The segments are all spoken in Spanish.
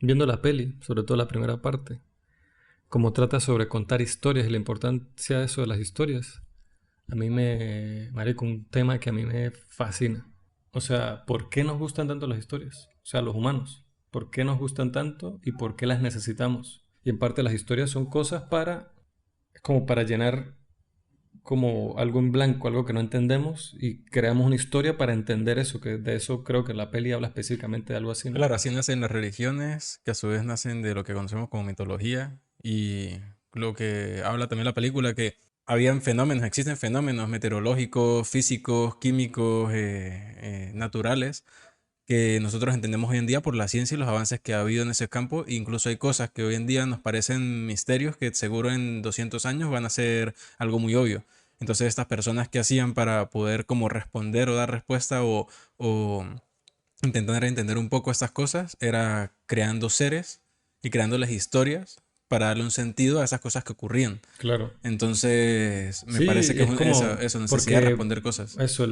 viendo la peli, sobre todo la primera parte, como trata sobre contar historias y la importancia de eso de las historias. A mí marico, un tema que a mí me fascina. O sea, ¿por qué nos gustan tanto las historias? O sea, los humanos. ¿Por qué nos gustan tanto y por qué las necesitamos? Y en parte las historias son cosas como para llenar como algo en blanco, algo que no entendemos y creamos una historia para entender eso, que de eso creo que la peli habla específicamente de algo así, ¿no? Claro, así nacen las religiones, que a su vez nacen de lo que conocemos como mitología, y lo que habla también la película, que habían fenómenos, existen fenómenos meteorológicos, físicos, químicos, naturales, que nosotros entendemos hoy en día por la ciencia y los avances que ha habido en ese campo. E incluso hay cosas que hoy en día nos parecen misterios que seguro en 200 años van a ser algo muy obvio. Entonces estas personas que hacían para poder como responder o dar respuesta o intentar entender un poco estas cosas era creando seres y creándoles historias para darle un sentido a esas cosas que ocurrían. Claro. Entonces, me Sí, parece que es es como eso, necesidad de porque responder cosas. eso,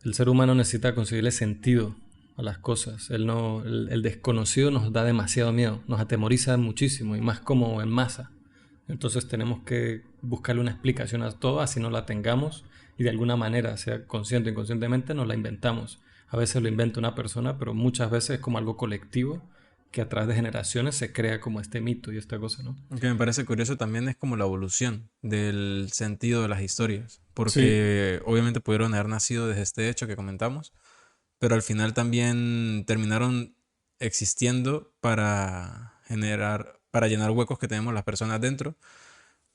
el ser humano necesita conseguirle sentido a las cosas. El desconocido nos da demasiado miedo, nos atemoriza muchísimo y más como en masa. Entonces tenemos que buscarle una explicación a todo, así no la tengamos y de alguna manera, sea consciente o inconscientemente, nos la inventamos. A veces lo inventa una persona, pero muchas veces es como algo colectivo que a través de generaciones se crea como este mito y esta cosa, ¿no? Lo que me parece curioso también es como la evolución del sentido de las historias, Sí, porque obviamente pudieron haber nacido desde este hecho que comentamos, pero al final también terminaron existiendo para generar, para llenar huecos que tenemos las personas dentro,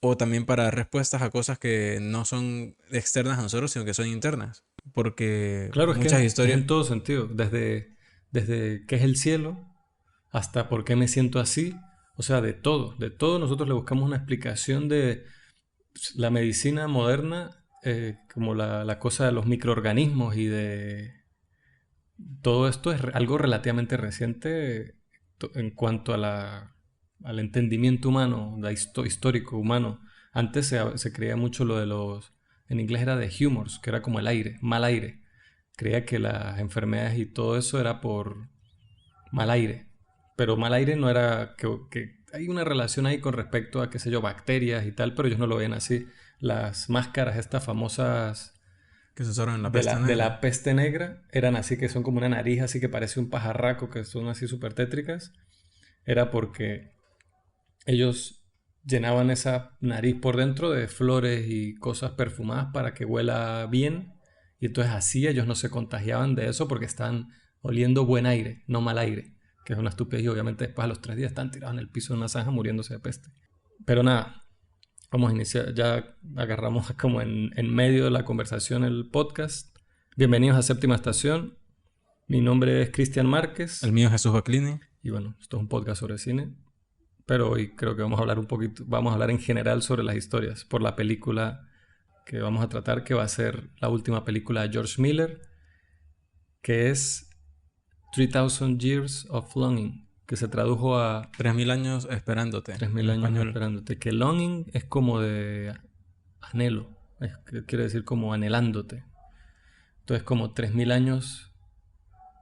o también para dar respuestas a cosas que no son externas a nosotros, sino que son internas, porque claro, muchas es historias, en todo sentido, desde qué es el cielo hasta por qué me siento así, o sea, de todo nosotros le buscamos una explicación de la medicina moderna, como la cosa de los microorganismos y de todo esto es algo relativamente reciente en cuanto a al entendimiento humano, histórico humano. Antes se creía mucho lo de en inglés era de humors, que era como el aire, mal aire. Creía que las enfermedades y todo eso era por mal aire. Pero mal aire no era que hay una relación ahí con respecto a, qué sé yo, bacterias y tal, pero ellos no lo ven así. Las máscaras, estas famosas que se usaron en la peste de negra. la peste negra, eran así que son como una nariz, así que parece un pajarraco, que son así súper tétricas. Era porque ellos llenaban esa nariz por dentro de flores y cosas perfumadas para que huela bien. Y entonces así ellos no se contagiaban de eso porque estaban oliendo buen aire, no mal aire. Que es una estupidez y obviamente después a los 3 días están tirados en el piso de una zanja muriéndose de peste. Pero nada, vamos a iniciar. Ya agarramos como en medio de la conversación el podcast. Bienvenidos a Séptima Estación. Mi nombre es Cristian El Márquez. mío es Jesús Baclini. Y bueno, esto es un podcast sobre cine. Pero hoy creo que vamos a hablar un poquito, vamos a hablar en general sobre las historias, por la película que vamos a tratar, que va a ser la última película de George Miller, que es 3000 Years of Longing, que se tradujo a 3000 años esperándote 3000 en años español. esperándote, que longing es como de anhelo, que quiere decir como anhelándote. Entonces como 3000 años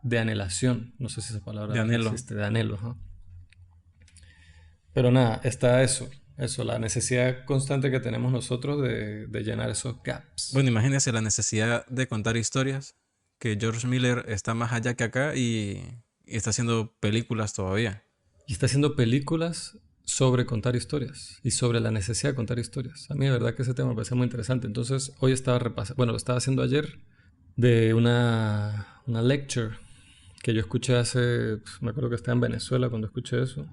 de anhelación, no sé si esa De palabra anhelo. existe, de anhelo, ¿no? Pero nada, está eso, la necesidad constante que tenemos nosotros de llenar esos gaps. Bueno, imagínense la necesidad de contar historias, que George Miller está más allá que acá y está haciendo películas todavía. Y está haciendo películas sobre contar historias y sobre la necesidad de contar historias. A mí de verdad que ese tema me parece muy interesante. Entonces hoy estaba repasando, bueno, lo estaba haciendo ayer de una lecture que yo escuché me acuerdo que estaba en Venezuela cuando escuché eso,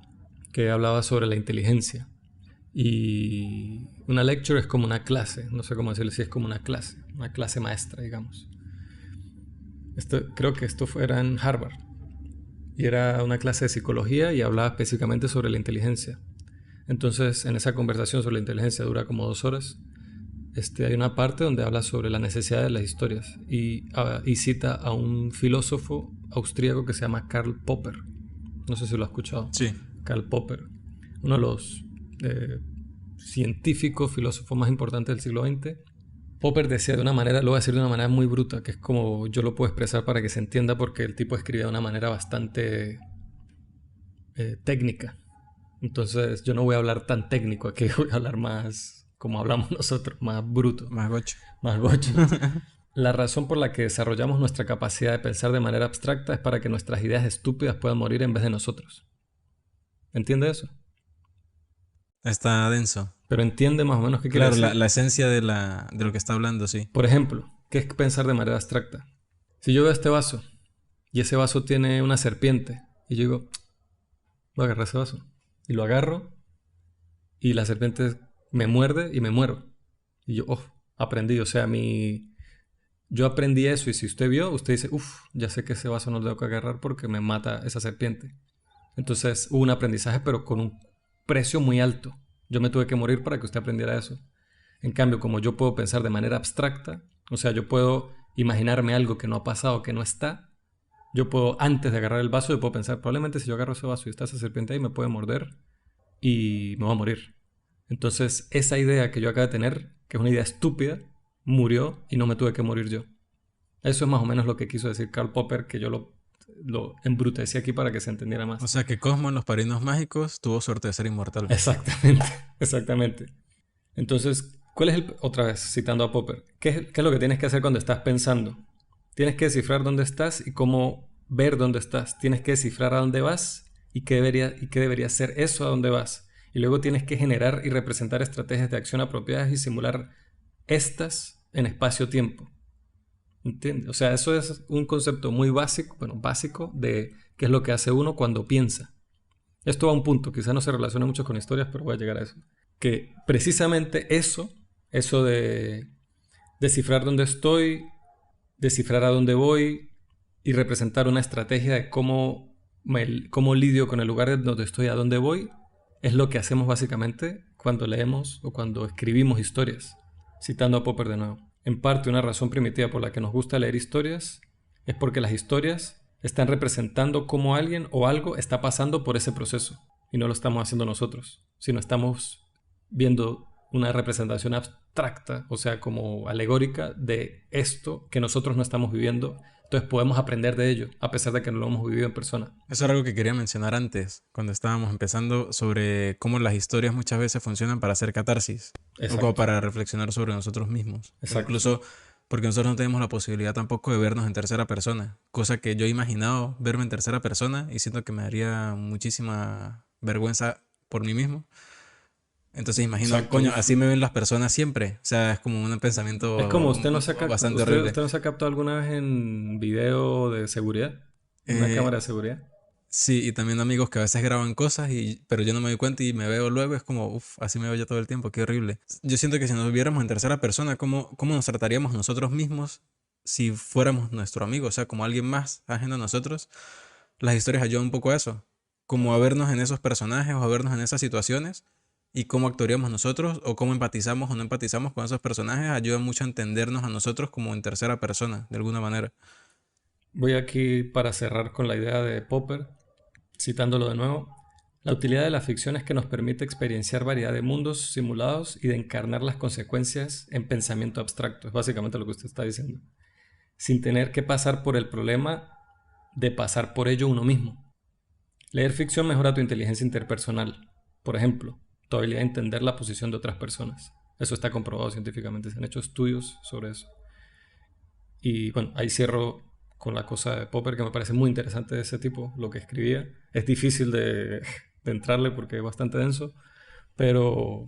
que hablaba sobre la inteligencia. Y una lecture es como una clase, no sé cómo decirlo, si es como una clase maestra, digamos. Creo que esto era en Harvard. Y era una clase de psicología y hablaba específicamente sobre la inteligencia. Entonces, en esa conversación sobre la inteligencia dura como 2 horas. Hay una parte donde habla sobre la necesidad de las historias y cita a un filósofo austríaco que se llama Karl Popper. No sé si lo has escuchado. Sí. Karl Popper, uno de los científicos, filósofos más importantes del siglo XX. Popper decía de una manera, lo voy a decir de una manera muy bruta, que es como yo lo puedo expresar para que se entienda, porque el tipo escribía de una manera bastante técnica. Entonces yo no voy a hablar tan técnico aquí, voy a hablar más como hablamos nosotros, más bruto, Más gocho. más gocho. La razón por la que desarrollamos nuestra capacidad de pensar de manera abstracta es para que nuestras ideas estúpidas puedan morir en vez de nosotros. ¿Entiende eso? Está denso. Pero entiende más o menos qué quiere Claro, decir. la esencia de lo que está hablando, sí. Por ejemplo, ¿qué es pensar de manera abstracta? Si yo veo este vaso y ese vaso tiene una serpiente y yo digo, voy a agarrar ese vaso y lo agarro y la serpiente me muerde y me muero. Y yo, oh, aprendí, o sea, yo aprendí eso y si usted vio, usted dice, uff, ya sé que ese vaso no lo tengo que agarrar porque me mata esa serpiente. Entonces hubo un aprendizaje pero con un precio muy alto. Yo me tuve que morir para que usted aprendiera eso. En cambio, como yo puedo pensar de manera abstracta, o sea, yo puedo imaginarme algo que no ha pasado, que no está, yo puedo, antes de agarrar el vaso, yo puedo pensar, probablemente si yo agarro ese vaso y está esa serpiente ahí, me puede morder y me va a morir. Entonces, esa idea que yo acabo de tener, que es una idea estúpida, murió y no me tuve que morir yo. Eso es más o menos lo que quiso decir Karl Popper, que yo lo embrutecí aquí para que se entendiera O más. sea que Cosmo en Los Padrinos Mágicos tuvo suerte de ser inmortal. Exactamente, exactamente. Entonces, ¿cuál es otra vez, citando a Popper, qué es lo que tienes que hacer cuando estás pensando? Tienes que descifrar dónde estás y cómo ver dónde estás. Tienes que descifrar a dónde vas y qué debería ser eso a dónde vas. Y luego tienes que generar y representar estrategias de acción apropiadas y simular estas en espacio-tiempo. ¿Entiendes? O sea, eso es un concepto muy básico, bueno, básico de qué es lo que hace uno cuando piensa. Esto va a un punto, quizás no se relaciona mucho con historias, pero voy a llegar a eso. Que precisamente eso de descifrar dónde estoy, descifrar a dónde voy y representar una estrategia de cómo lidio con el lugar donde estoy, a dónde voy, es lo que hacemos básicamente cuando leemos o cuando escribimos historias. Citando a Popper de nuevo. En parte, una razón primitiva por la que nos gusta leer historias es porque las historias están representando cómo alguien o algo está pasando por ese proceso. Y no lo estamos haciendo nosotros, sino estamos viendo una representación abstracta, o sea, como alegórica de esto que nosotros no estamos viviendo. Entonces podemos aprender de ello, a pesar de que no lo hemos vivido en persona. Eso era algo que quería mencionar antes, cuando estábamos empezando, sobre cómo las historias muchas veces funcionan para hacer catarsis o como Exacto, para reflexionar sobre nosotros mismos. O exacto. incluso porque nosotros no tenemos la posibilidad tampoco de vernos en tercera persona, cosa que yo he imaginado verme en tercera persona y siento que me daría muchísima vergüenza por mí mismo. Entonces imagino, Exacto. coño, Uf. así me ven las personas siempre. O sea, es como un Es como pensamiento bastante horrible. usted no se ha captado alguna vez en video de seguridad, en una Eh, cámara de seguridad. Sí, y también amigos que a veces graban cosas, pero yo no me doy cuenta y me veo luego, es como, uff, así me veo yo todo el tiempo, qué horrible. Yo siento que si nos viéramos en tercera persona, ¿cómo nos trataríamos nosotros mismos si fuéramos nuestro amigo? O sea, como alguien más ajeno a nosotros. Las historias ayudan un poco a eso, como a vernos en esos personajes o a vernos en esas situaciones y cómo actuaríamos nosotros o cómo empatizamos o no empatizamos con esos personajes, ayuda mucho a entendernos a nosotros como en tercera persona, de alguna manera. Voy aquí para cerrar con la idea de Popper, citándolo de nuevo. La utilidad de la ficción es que nos permite experienciar variedad de mundos simulados y de encarnar las consecuencias en pensamiento abstracto. Es básicamente lo que usted está diciendo. Sin tener que pasar por el problema de pasar por ello uno mismo. Leer ficción mejora tu inteligencia interpersonal. Por ejemplo, tu habilidad de entender la posición de otras personas. Eso está comprobado científicamente. Se han hecho estudios sobre eso. Y bueno, ahí cierro con la cosa de Popper, que me parece muy interesante de ese tipo, lo que escribía. Es difícil de entrarle porque es bastante denso, pero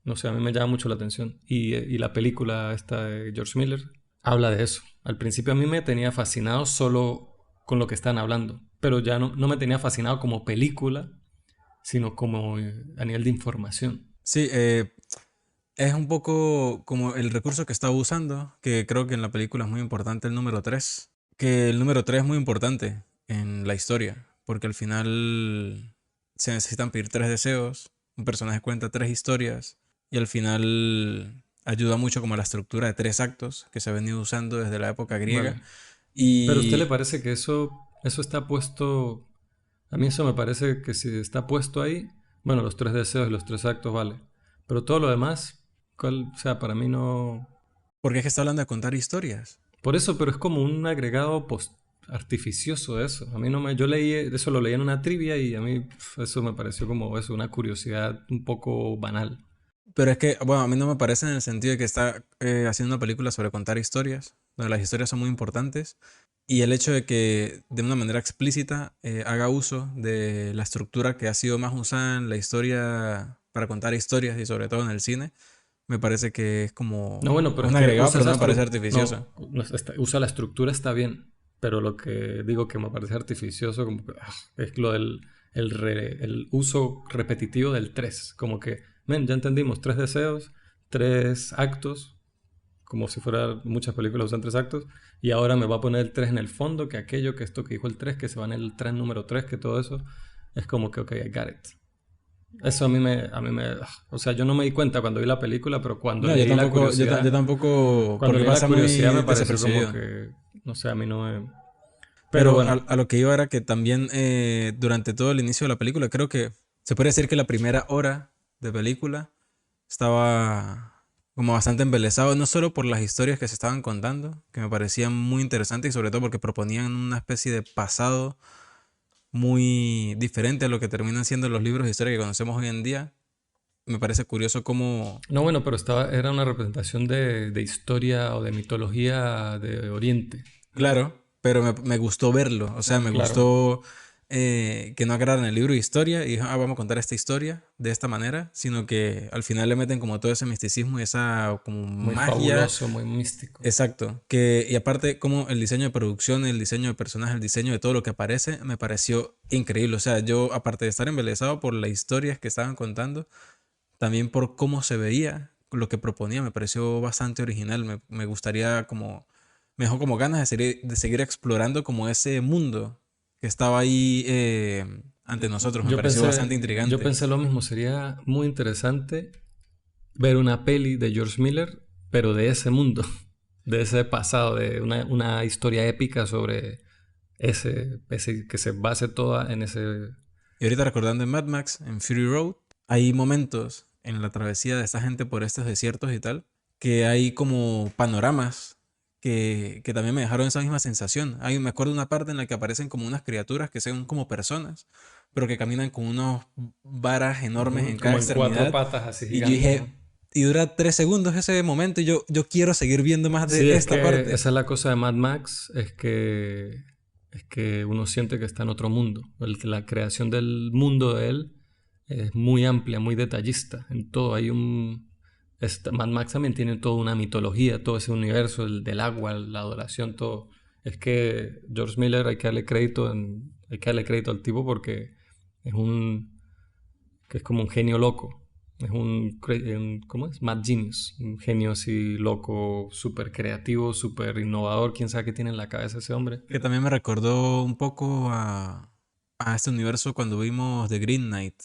no sé, a mí me llama mucho la atención. Y la película esta de George Miller habla de eso. Al principio a mí me tenía fascinado solo con lo que están hablando, pero ya no me tenía fascinado como película, sino como a nivel de información. Sí, es un poco como el recurso que estaba usando, que creo que en la película es muy importante, el número 3. Que el número 3 es muy importante en la historia, porque al final se necesitan pedir tres deseos, un personaje cuenta tres historias, y al final ayuda mucho como a la estructura de tres actos que se ha venido usando desde la época griega. Vale. Pero ¿a usted le Y parece que eso está puesto? A mí eso me parece que si está puesto ahí, bueno, los tres deseos y los tres actos, vale. Pero todo lo demás, o sea, para mí no... Porque es que está hablando de contar historias. Por eso, pero es como un agregado artificioso de eso. A mí no me... Yo leí, eso lo leí en una trivia y a mí eso me pareció como eso, una curiosidad un poco banal. Pero es que, bueno, a mí no me parece en el sentido de que está haciendo una película sobre contar historias, donde las historias son muy importantes, y el hecho de que de una manera explícita haga uso de la estructura que ha sido más usada en la historia para contar historias y sobre todo en el cine, me parece que es como No, bueno, pero es un que agregado, usa pero no esa me parece estructura... artificioso. No, usa la estructura está bien, pero lo que digo que me parece artificioso como que, es lo del el uso repetitivo del 3. Como que, men, ya entendimos, 3 deseos, 3 actos, como si fuera muchas películas usan 3 actos, y ahora me va a poner el 3 en el fondo, que aquello, que esto que dijo el 3 que se va en el tren número 3 que todo eso, es como que, ok, I got it. Eso o sea, yo no me di cuenta cuando vi la película, pero No, yo tampoco, cuando porque leí la pasa curiosidad muy me pareció como desapercibido. que, no sé, a mí no me... Pero Pero bueno, a lo que iba era que también durante todo el inicio de la película, creo que se puede decir que la primera hora de película estaba como bastante embelesado, no solo por las historias que se estaban contando, que me parecían muy interesantes y sobre todo porque proponían una especie de pasado muy diferente a lo que terminan siendo los libros de historia que conocemos hoy en día. Me parece curioso cómo, no, bueno, pero era una representación de historia o de mitología de Oriente. claro, pero me gustó verlo, o sea, me Claro. gustó que no agarraran el libro de historia y dijeron, vamos a contar esta historia de esta manera, sino que al final le meten como todo ese misticismo y esa como Muy magia. fabuloso, muy místico. Exacto, y aparte como el diseño de producción, el diseño de personajes, el diseño de todo lo que aparece, me pareció increíble. O sea, yo aparte de estar embelesado por las historias que estaban contando, también por cómo se veía, lo que proponía, me pareció bastante original. Me gustaría como, me dejó como ganas de seguir explorando como ese mundo que estaba ahí ante nosotros. Me pareció bastante Yo intrigante. pensé lo mismo, sería muy interesante ver una peli de George Miller, pero de ese mundo, de ese pasado, de una historia épica sobre ese que se base toda en ese... Y ahorita recordando en Mad Max, en Fury Road, hay momentos en la travesía de esta gente por estos desiertos y tal, que hay como panoramas que también me dejaron esa misma sensación. Me acuerdo de una parte en la que aparecen como unas criaturas que son como personas, pero que caminan con unos varas enormes Ujú, en cada como en 4 extremidad. patas así Y yo gigantes, ¿no? dije, y dura 3 segundos ese momento y yo quiero seguir viendo más Sí, de es esta que parte. esa es la cosa de Mad Max, es que uno siente que está en otro mundo. La creación del mundo de él es muy amplia, muy detallista. En todo hay Mad Max también tiene toda una mitología, todo ese universo, del agua, la adoración, todo. Es que George Miller hay que darle crédito al tipo porque es que es como un genio loco. Es ¿cómo es? Mad Genius. Un genio así loco, súper creativo, súper innovador. ¿Quién sabe qué tiene en la cabeza ese hombre? Que también me recordó un poco a este universo cuando vimos The Green Knight,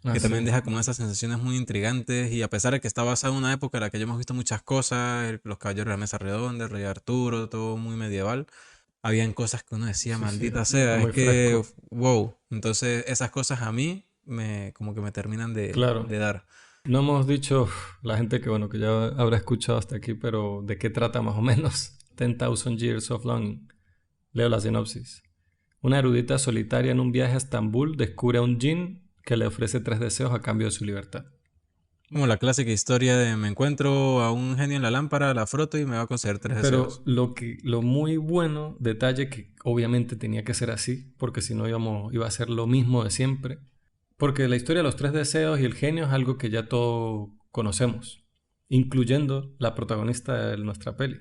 Ah, que también sí. deja como esas sensaciones muy intrigantes y a pesar de que está basado en una época en la que ya hemos visto muchas cosas, los caballeros de la mesa redonda, el rey Arturo, todo muy medieval, habían cosas que uno decía, Sí, sí. maldita sea, es Muy que, fresco. wow, entonces esas cosas a mí como que me terminan Claro. de dar. No hemos dicho, la gente que bueno, que ya habrá escuchado hasta aquí, pero ¿de qué trata más o menos? 10,000 Years of Longing. Leo la sinopsis. Una erudita solitaria en un viaje a Estambul descubre a un jinn que le ofrece 3 deseos a cambio de su libertad. Como la clásica historia de me encuentro a un genio en la lámpara, la froto y me va a conceder 3 deseos. Pero lo muy bueno, detalle que obviamente tenía que ser así, porque si no iba a ser lo mismo de siempre. Porque la historia de los 3 deseos y el genio es algo que ya todos conocemos, incluyendo la protagonista de nuestra peli.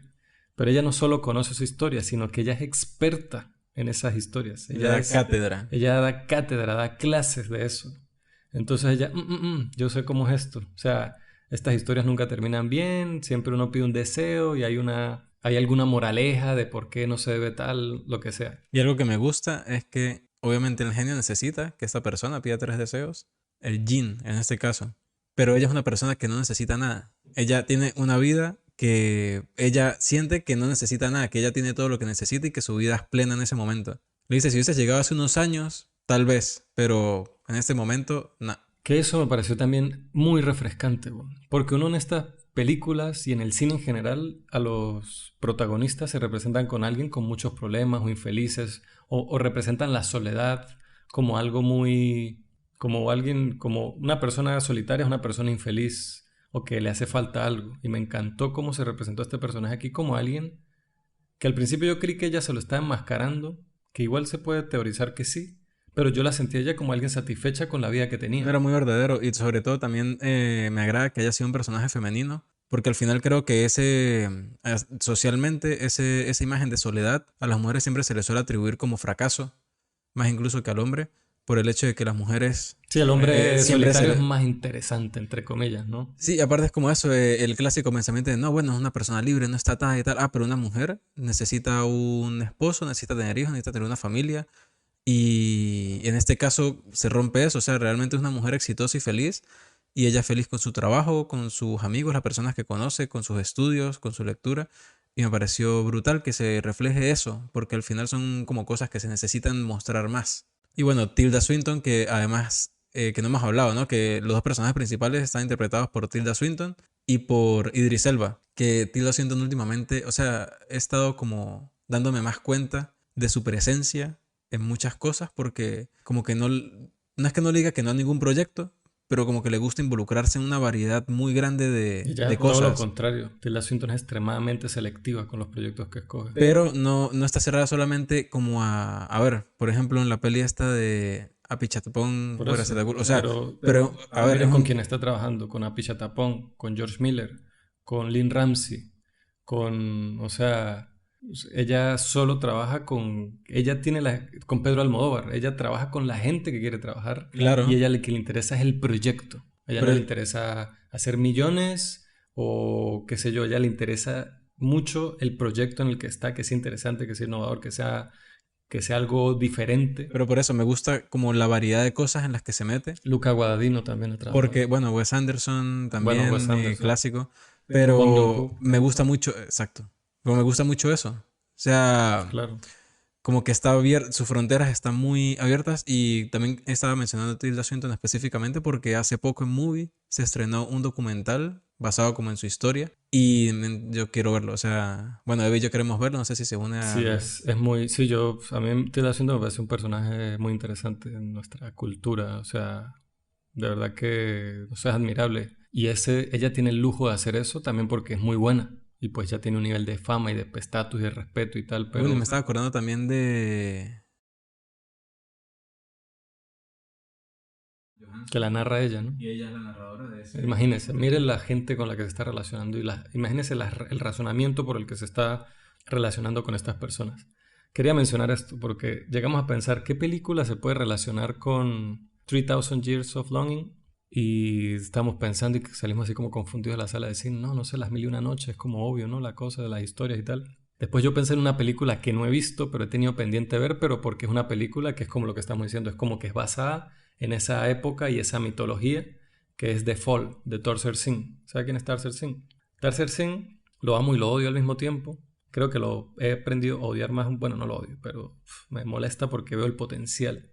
Pero ella no solo conoce su historia, sino que ella es experta en esas historias. Le da cátedra. Ella da cátedra, da clases de eso. Entonces ella, yo sé cómo es esto. O sea, estas historias nunca terminan bien, siempre uno pide un deseo y hay alguna moraleja de por qué no se debe tal, lo que sea. Y algo que me gusta es que obviamente el genio necesita que esta persona pida 3 deseos, el Jin en este caso, pero ella es una persona que no necesita nada. Ella tiene una vida que ella siente que no necesita nada, que ella tiene todo lo que necesita y que su vida es plena en ese momento. Le dice, si hubiese llegado hace unos años, tal vez, pero en este momento, no. Que eso me pareció también muy refrescante, porque uno en estas películas y en el cine en general a los protagonistas se representan con alguien con muchos problemas o infelices o representan la soledad como algo muy, como alguien, como una persona solitaria es una persona infeliz o que le hace falta algo. Y me encantó cómo se representó a este personaje aquí como alguien que al principio yo creí que ella se lo estaba enmascarando, que igual se puede teorizar que sí, pero yo la sentí a ella como alguien satisfecha con la vida que tenía. Era muy verdadero y sobre todo también me agrada que haya sido un personaje femenino, porque al final creo que socialmente esa imagen de soledad a las mujeres siempre se les suele atribuir como fracaso, más incluso que al hombre, por el hecho de que las mujeres Sí, el hombre siempre se solitario es le... más interesante, entre comillas, ¿no? Sí, aparte es como eso, el clásico pensamiento de, no, bueno, es una persona libre, no está atada y tal, pero una mujer necesita un esposo, necesita tener hijos, necesita tener una familia. Y en este caso se rompe eso, o sea, realmente es una mujer exitosa y feliz, y ella feliz con su trabajo, con sus amigos, las personas que conoce, con sus estudios, con su lectura, y me pareció brutal que se refleje eso, porque al final son como cosas que se necesitan mostrar más. Y bueno, Tilda Swinton, que además, que no hemos hablado, ¿no? Que los dos personajes principales están interpretados por Tilda Swinton y por Idris Elba, que Tilda Swinton últimamente, o sea, he estado como dándome más cuenta de su presencia en muchas cosas porque como que no es que no le diga que no a ningún proyecto, pero como que le gusta involucrarse en una variedad muy grande Ella de es todo lo cosas. contrario. Tilda Swinton es extremadamente selectiva con los proyectos que escoge. Pero no está cerrada solamente como a ver, por ejemplo, en la peli esta de Apichatpong, Por eso. o sea, Pero a ver, mire con quién está trabajando, con Api Chatapong, con George Miller, con Lynn Ramsey, o sea, ella solo trabaja ella tiene con Pedro Almodóvar, ella trabaja con la gente que quiere trabajar y claro, ella lo que le interesa es el proyecto. A ella no pero le interesa hacer millones o qué sé yo, a ella le interesa mucho el proyecto en el que está, que sea interesante, que sea innovador, que sea algo diferente. pero por eso me gusta como la variedad de cosas en las que se mete, Luca Guadagnino también ha trabajado. porque bueno, Wes Anderson Bueno, Wes también Anderson. clásico, Bong pero Joon-ho, me gusta mucho, exacto, pero me gusta mucho eso. O sea, claro. como que está abierto, sus fronteras están muy abiertas y también estaba mencionando a Tilda Swinton específicamente porque hace poco en Movie se estrenó un documental basado como en su historia y yo quiero verlo, o sea, bueno, Eve y yo queremos verlo, no sé si se une Sí, al... es muy... Sí, a mí Tilda Swinton me parece un personaje muy interesante en nuestra cultura. O sea, de verdad que, o sea, es admirable. Y ella tiene el lujo de hacer eso también porque es muy buena. Y pues ya tiene un nivel de fama y de estatus y de respeto y tal, Bueno, y me pero estaba acordando también de... que la narra ella, ¿no? Y ella es la narradora de ese... Imagínese, mire la gente con la que se está relacionando y imagínese el razonamiento por el que se está relacionando con estas personas. Quería mencionar esto porque llegamos a pensar qué película se puede relacionar con 3000 Years of Longing y estamos pensando y salimos así como confundidos de la sala de cine. No, no sé, Las Mil y Una Noches, es como obvio, ¿no? La cosa de las historias y tal. Después yo pensé en una película que no he visto, pero he tenido pendiente de ver, pero porque es una película que es como lo que estamos diciendo, es como que es basada en esa época y esa mitología que es The Fall, de Torser Singh. ¿Sabe quién es Torser Singh? Torser Singh lo amo y lo odio al mismo tiempo. Creo que lo he aprendido a odiar más, bueno, no lo odio, pero me molesta porque veo el potencial.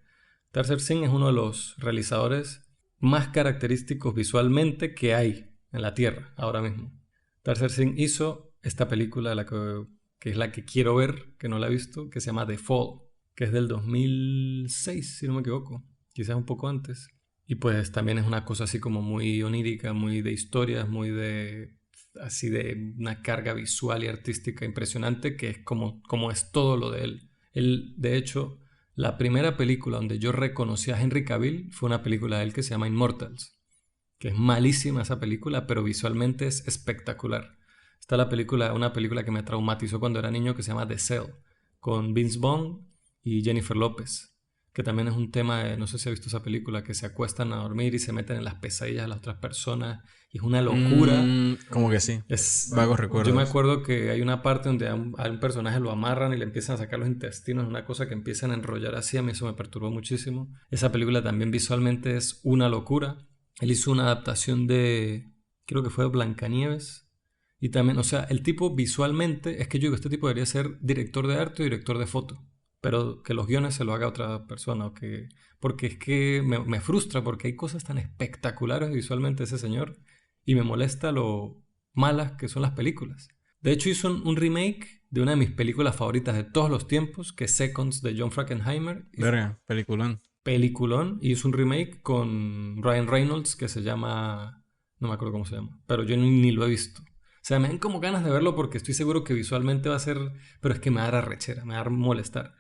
Torser Singh es uno de los realizadores más característicos visualmente que hay en la Tierra ahora mismo. Torser Singh hizo esta película que es la que quiero ver, que no la he visto, que se llama The Fall, que es del 2006, si no me equivoco, quizás un poco antes. Y pues también es una cosa así como muy onírica, muy de historias, muy de así de una carga visual y artística impresionante que es como es todo lo de él. Él, de hecho, la primera película donde yo reconocí a Henry Cavill fue una película de él que se llama Immortals, que es malísima esa película, pero visualmente es espectacular. Está una película que me traumatizó cuando era niño que se llama The Cell, con Vince Vaughn y Jennifer López, que también es un tema de, no sé si has visto esa película, que se acuestan a dormir y se meten en las pesadillas de las otras personas, y es una locura. como que sí, Es, vagos yo me recuerdos. acuerdo que hay una parte donde a un personaje lo amarran y le empiezan a sacar los intestinos, una cosa que empiezan a enrollar así, a mí eso me perturbó muchísimo. Esa película también visualmente es una locura. Él hizo una adaptación creo que fue Blancanieves. Y también, o sea, el tipo visualmente, es que yo digo, este tipo debería ser director de arte o director de foto, pero que los guiones se lo haga otra persona, porque es que me frustra, porque hay cosas tan espectaculares visualmente de ese señor, y me molesta malas que son las películas. De hecho, hizo un remake de una de mis películas favoritas de todos los tiempos, que es Seconds de John Frankenheimer. Verga, peliculón. Peliculón, y hizo un remake con Ryan Reynolds que se llama... No me acuerdo cómo se llama, pero yo ni lo he visto. O sea, me dan como ganas de verlo porque estoy seguro que visualmente va a ser... Pero es que me da arrechera, me da molestar.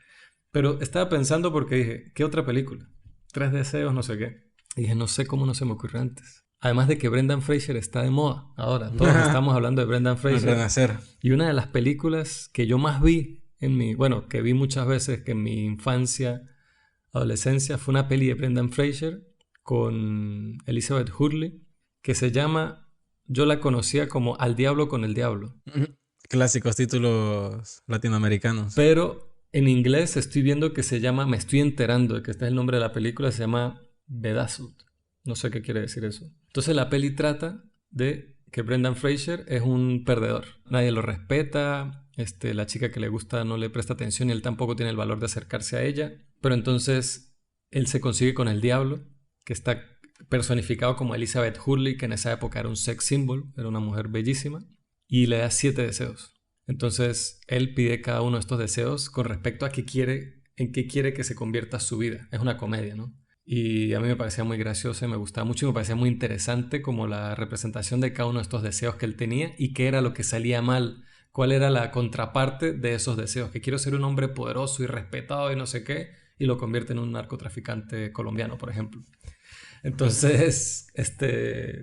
Pero estaba pensando porque dije, ¿qué otra película? Tres deseos, no sé qué. Y dije, no sé cómo no se me ocurrió antes. Además de que Brendan Fraser está de moda ahora. Todos estamos hablando de Brendan El Fraser. renacer. Y una de las películas que yo más vi en mi... Bueno, que vi muchas veces que en mi infancia, adolescencia, fue una peli de Brendan Fraser con Elizabeth Hurley que se llama... Yo la conocía como Al Diablo con el Diablo. Clásicos títulos latinoamericanos. Pero en inglés estoy viendo que se llama... Me estoy enterando de que este es el nombre de la película. Se llama Bedazzled. No sé qué quiere decir eso. Entonces la peli trata de que Brendan Fraser es un perdedor. Nadie lo respeta, la chica que le gusta no le presta atención y él tampoco tiene el valor de acercarse a ella. Pero entonces él se consigue con el diablo, que está personificado como Elizabeth Hurley, que en esa época era un sex symbol, era una mujer bellísima, y le da 7 deseos. Entonces él pide cada uno de estos deseos con respecto a en qué quiere que se convierta su vida. Es una comedia, ¿no? Y a mí me parecía muy graciosa y me gustaba mucho y me parecía muy interesante como la representación de cada uno de estos deseos que él tenía y qué era lo que salía mal, cuál era la contraparte de esos deseos, que quiero ser un hombre poderoso y respetado y no sé qué, y lo convierte en un narcotraficante colombiano, por ejemplo. Entonces,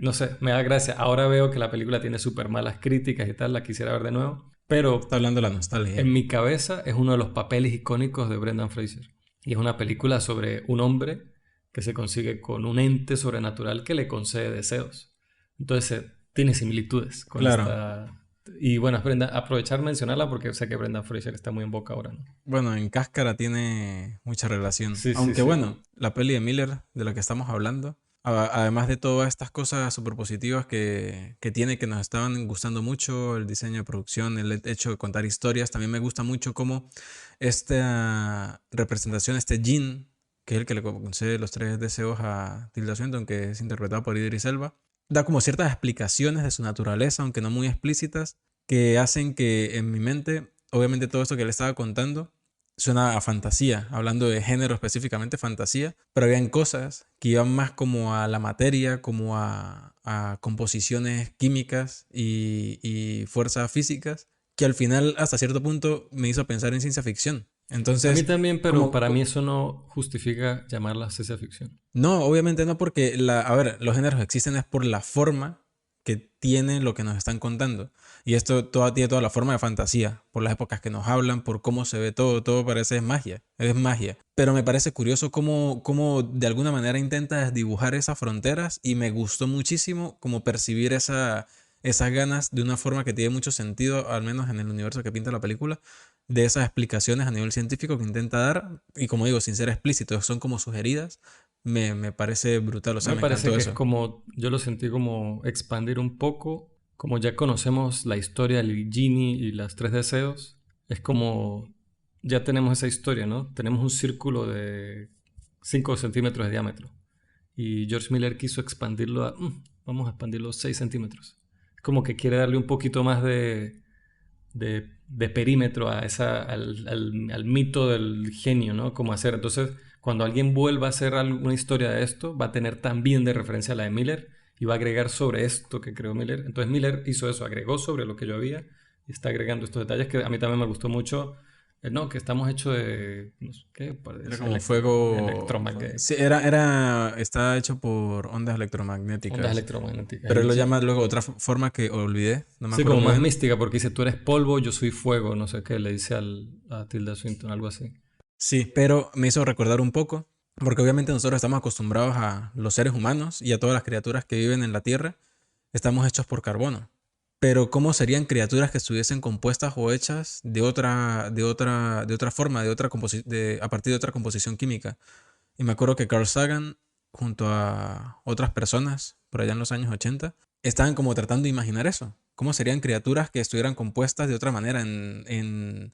no sé, me da gracia. Ahora veo que la película tiene súper malas críticas y tal, la quisiera ver de nuevo, Está pero hablando de la nostalgia. en mi cabeza es uno de los papeles icónicos de Brendan Fraser. Y es una película sobre un hombre que se consigue con un ente sobrenatural que le concede deseos. Entonces tiene similitudes con Claro. esta... Y bueno, aprovechar mencionarla porque sé que Brendan Fraser está muy en boca ahora, ¿no? Bueno, en Cáscara tiene mucha relación. Sí, sí, Aunque sí. bueno, la peli de Miller, de la que estamos hablando, además de todas estas cosas súper positivas que tiene, que nos estaban gustando mucho, el diseño de producción, el hecho de contar historias, también me gusta mucho cómo esta representación, este Jin, que es el que le concede los 3 deseos a Tilda Swinton, que es interpretado por Idris Elba, da como ciertas explicaciones de su naturaleza, aunque no muy explícitas, que hacen que en mi mente, obviamente todo esto que le estaba contando, suena a fantasía, hablando de género específicamente fantasía, pero habían cosas que iban más como a la materia, como a composiciones químicas y fuerzas físicas, que al final hasta cierto punto me hizo pensar en ciencia ficción. A mí Entonces, también, pero como, para mí eso no justifica llamarla ciencia ficción. no, obviamente no, porque a ver, los géneros existen es por la forma que tiene lo que nos están contando. Y esto tiene toda la forma de fantasía, por las épocas que nos hablan, por cómo se ve todo, todo parece es magia. Pero me parece curioso cómo de alguna manera intenta dibujar esas fronteras y me gustó muchísimo como percibir esas ganas de una forma que tiene mucho sentido, al menos en el universo que pinta la película, de esas explicaciones a nivel científico que intenta dar, y como digo, sin ser explícito, son como sugeridas, me parece brutal, o sea, Me me parece encantó que es eso. como, yo lo sentí como expandir un poco, como ya conocemos la historia del genie y las 3 deseos, es como, ya tenemos esa historia, ¿no? Tenemos un círculo de 5 centímetros de diámetro y George Miller quiso expandirlo a, vamos a expandirlo 6 centímetros. Es como que quiere darle un poquito más de perímetro a al mito del genio, ¿no? Como hacer. Entonces, cuando alguien vuelva a hacer alguna historia de esto, va a tener también de referencia a la de Miller y va a agregar sobre esto que creó Miller. Entonces, Miller hizo eso, agregó sobre lo que yo había y está agregando estos detalles que a mí también me gustó mucho. No, que estamos hechos de, no sé qué, Era parece como fuego. electromagnéticas, Sí, está hecho por ondas ondas electromagnéticas. electromagnéticas. Pero él lo llama luego de otra forma que olvidé, no me Sí, acuerdo como muy más bien. mística, porque dice, tú eres polvo, yo soy fuego, no sé qué, le dice a Tilda Swinton, algo así. Sí, pero me hizo recordar un poco, porque obviamente nosotros estamos acostumbrados a los seres humanos y a todas las criaturas que viven en la Tierra, estamos hechos por carbono. Pero ¿cómo serían criaturas que estuviesen compuestas o hechas de otra forma, a partir de otra composición química? Y me acuerdo que Carl Sagan, junto a otras personas, por allá en los años 80, estaban como tratando de imaginar eso. ¿Cómo serían criaturas que estuvieran compuestas de otra manera en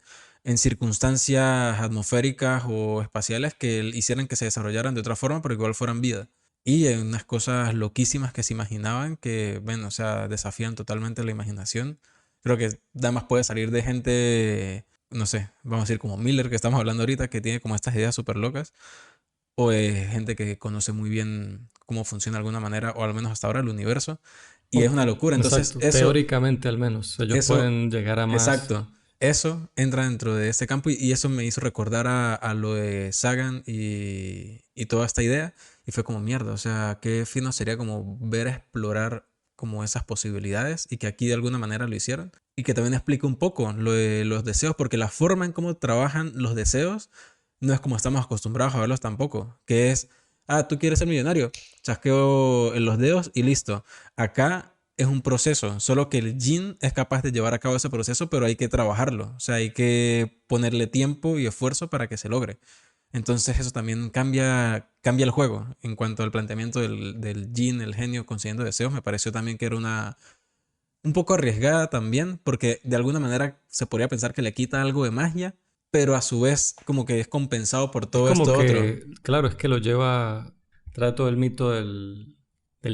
circunstancias atmosféricas o espaciales que hicieran que se desarrollaran de otra forma, pero igual fueran vida? Y hay unas cosas loquísimas que se imaginaban que, bueno, o sea, desafían totalmente la imaginación. Creo que nada más puede salir de gente, no sé, vamos a decir como Miller, que estamos hablando ahorita, que tiene como estas ideas súper locas, o gente que conoce muy bien cómo funciona de alguna manera, o al menos hasta ahora el universo, y es una locura. Entonces, Exacto, teóricamente al menos, ellos eso, pueden llegar a más. exacto. Eso entra dentro de este campo y eso me hizo recordar a lo de Sagan y toda esta idea. Y fue como mierda, o sea, qué fino sería como ver a explorar como esas posibilidades y que aquí de alguna manera lo hicieron. Y que también explique un poco lo de los deseos, porque la forma en cómo trabajan los deseos no es como estamos acostumbrados a verlos tampoco. Que es, ah, tú quieres ser millonario, chasqueo en los dedos y listo. Acá es un proceso, solo que el Jin es capaz de llevar a cabo ese proceso, pero hay que trabajarlo, o sea, hay que ponerle tiempo y esfuerzo para que se logre. Entonces eso también cambia el juego en cuanto al planteamiento del Jin, el genio consiguiendo deseos. Me pareció también que era un poco arriesgada también, porque de alguna manera se podría pensar que le quita algo de magia, pero a su vez como que es compensado por Es todo como esto otro. que, claro, es que lo lleva, trato del mito del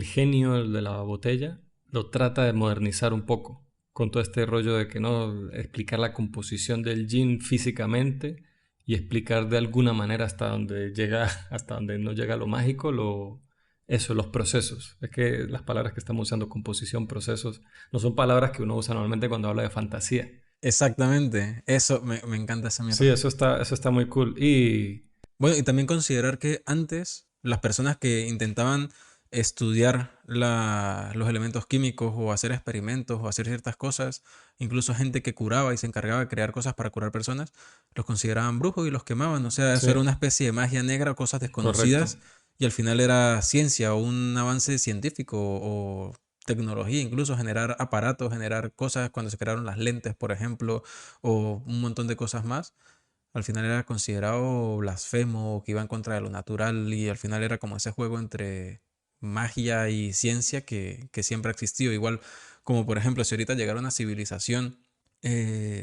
genio, el de la botella, lo trata de modernizar un poco, con todo este rollo de que no, explicar la composición del gin físicamente y explicar de alguna manera hasta donde llega, hasta donde no llega lo mágico, eso, los procesos. Es que las palabras que estamos usando, composición, procesos, no son palabras que uno usa normalmente cuando habla de fantasía. Exactamente, eso me encanta esa Sí, mierda. eso está muy cool. Y Bueno, y también considerar que antes las personas que intentaban estudiar los elementos químicos o hacer experimentos o hacer ciertas cosas, incluso gente que curaba y se encargaba de crear cosas para curar personas, los consideraban brujos y los quemaban. O sea, eso era sí, una especie de magia negra o cosas correcto. desconocidas y al final era ciencia o un avance científico o tecnología, incluso generar aparatos, generar cosas cuando se crearon las lentes, por ejemplo, o un montón de cosas más al final era considerado blasfemo, que iba en contra de lo natural y al final era como ese juego entre magia y ciencia que siempre ha existido. Igual como por ejemplo, si ahorita llegara una civilización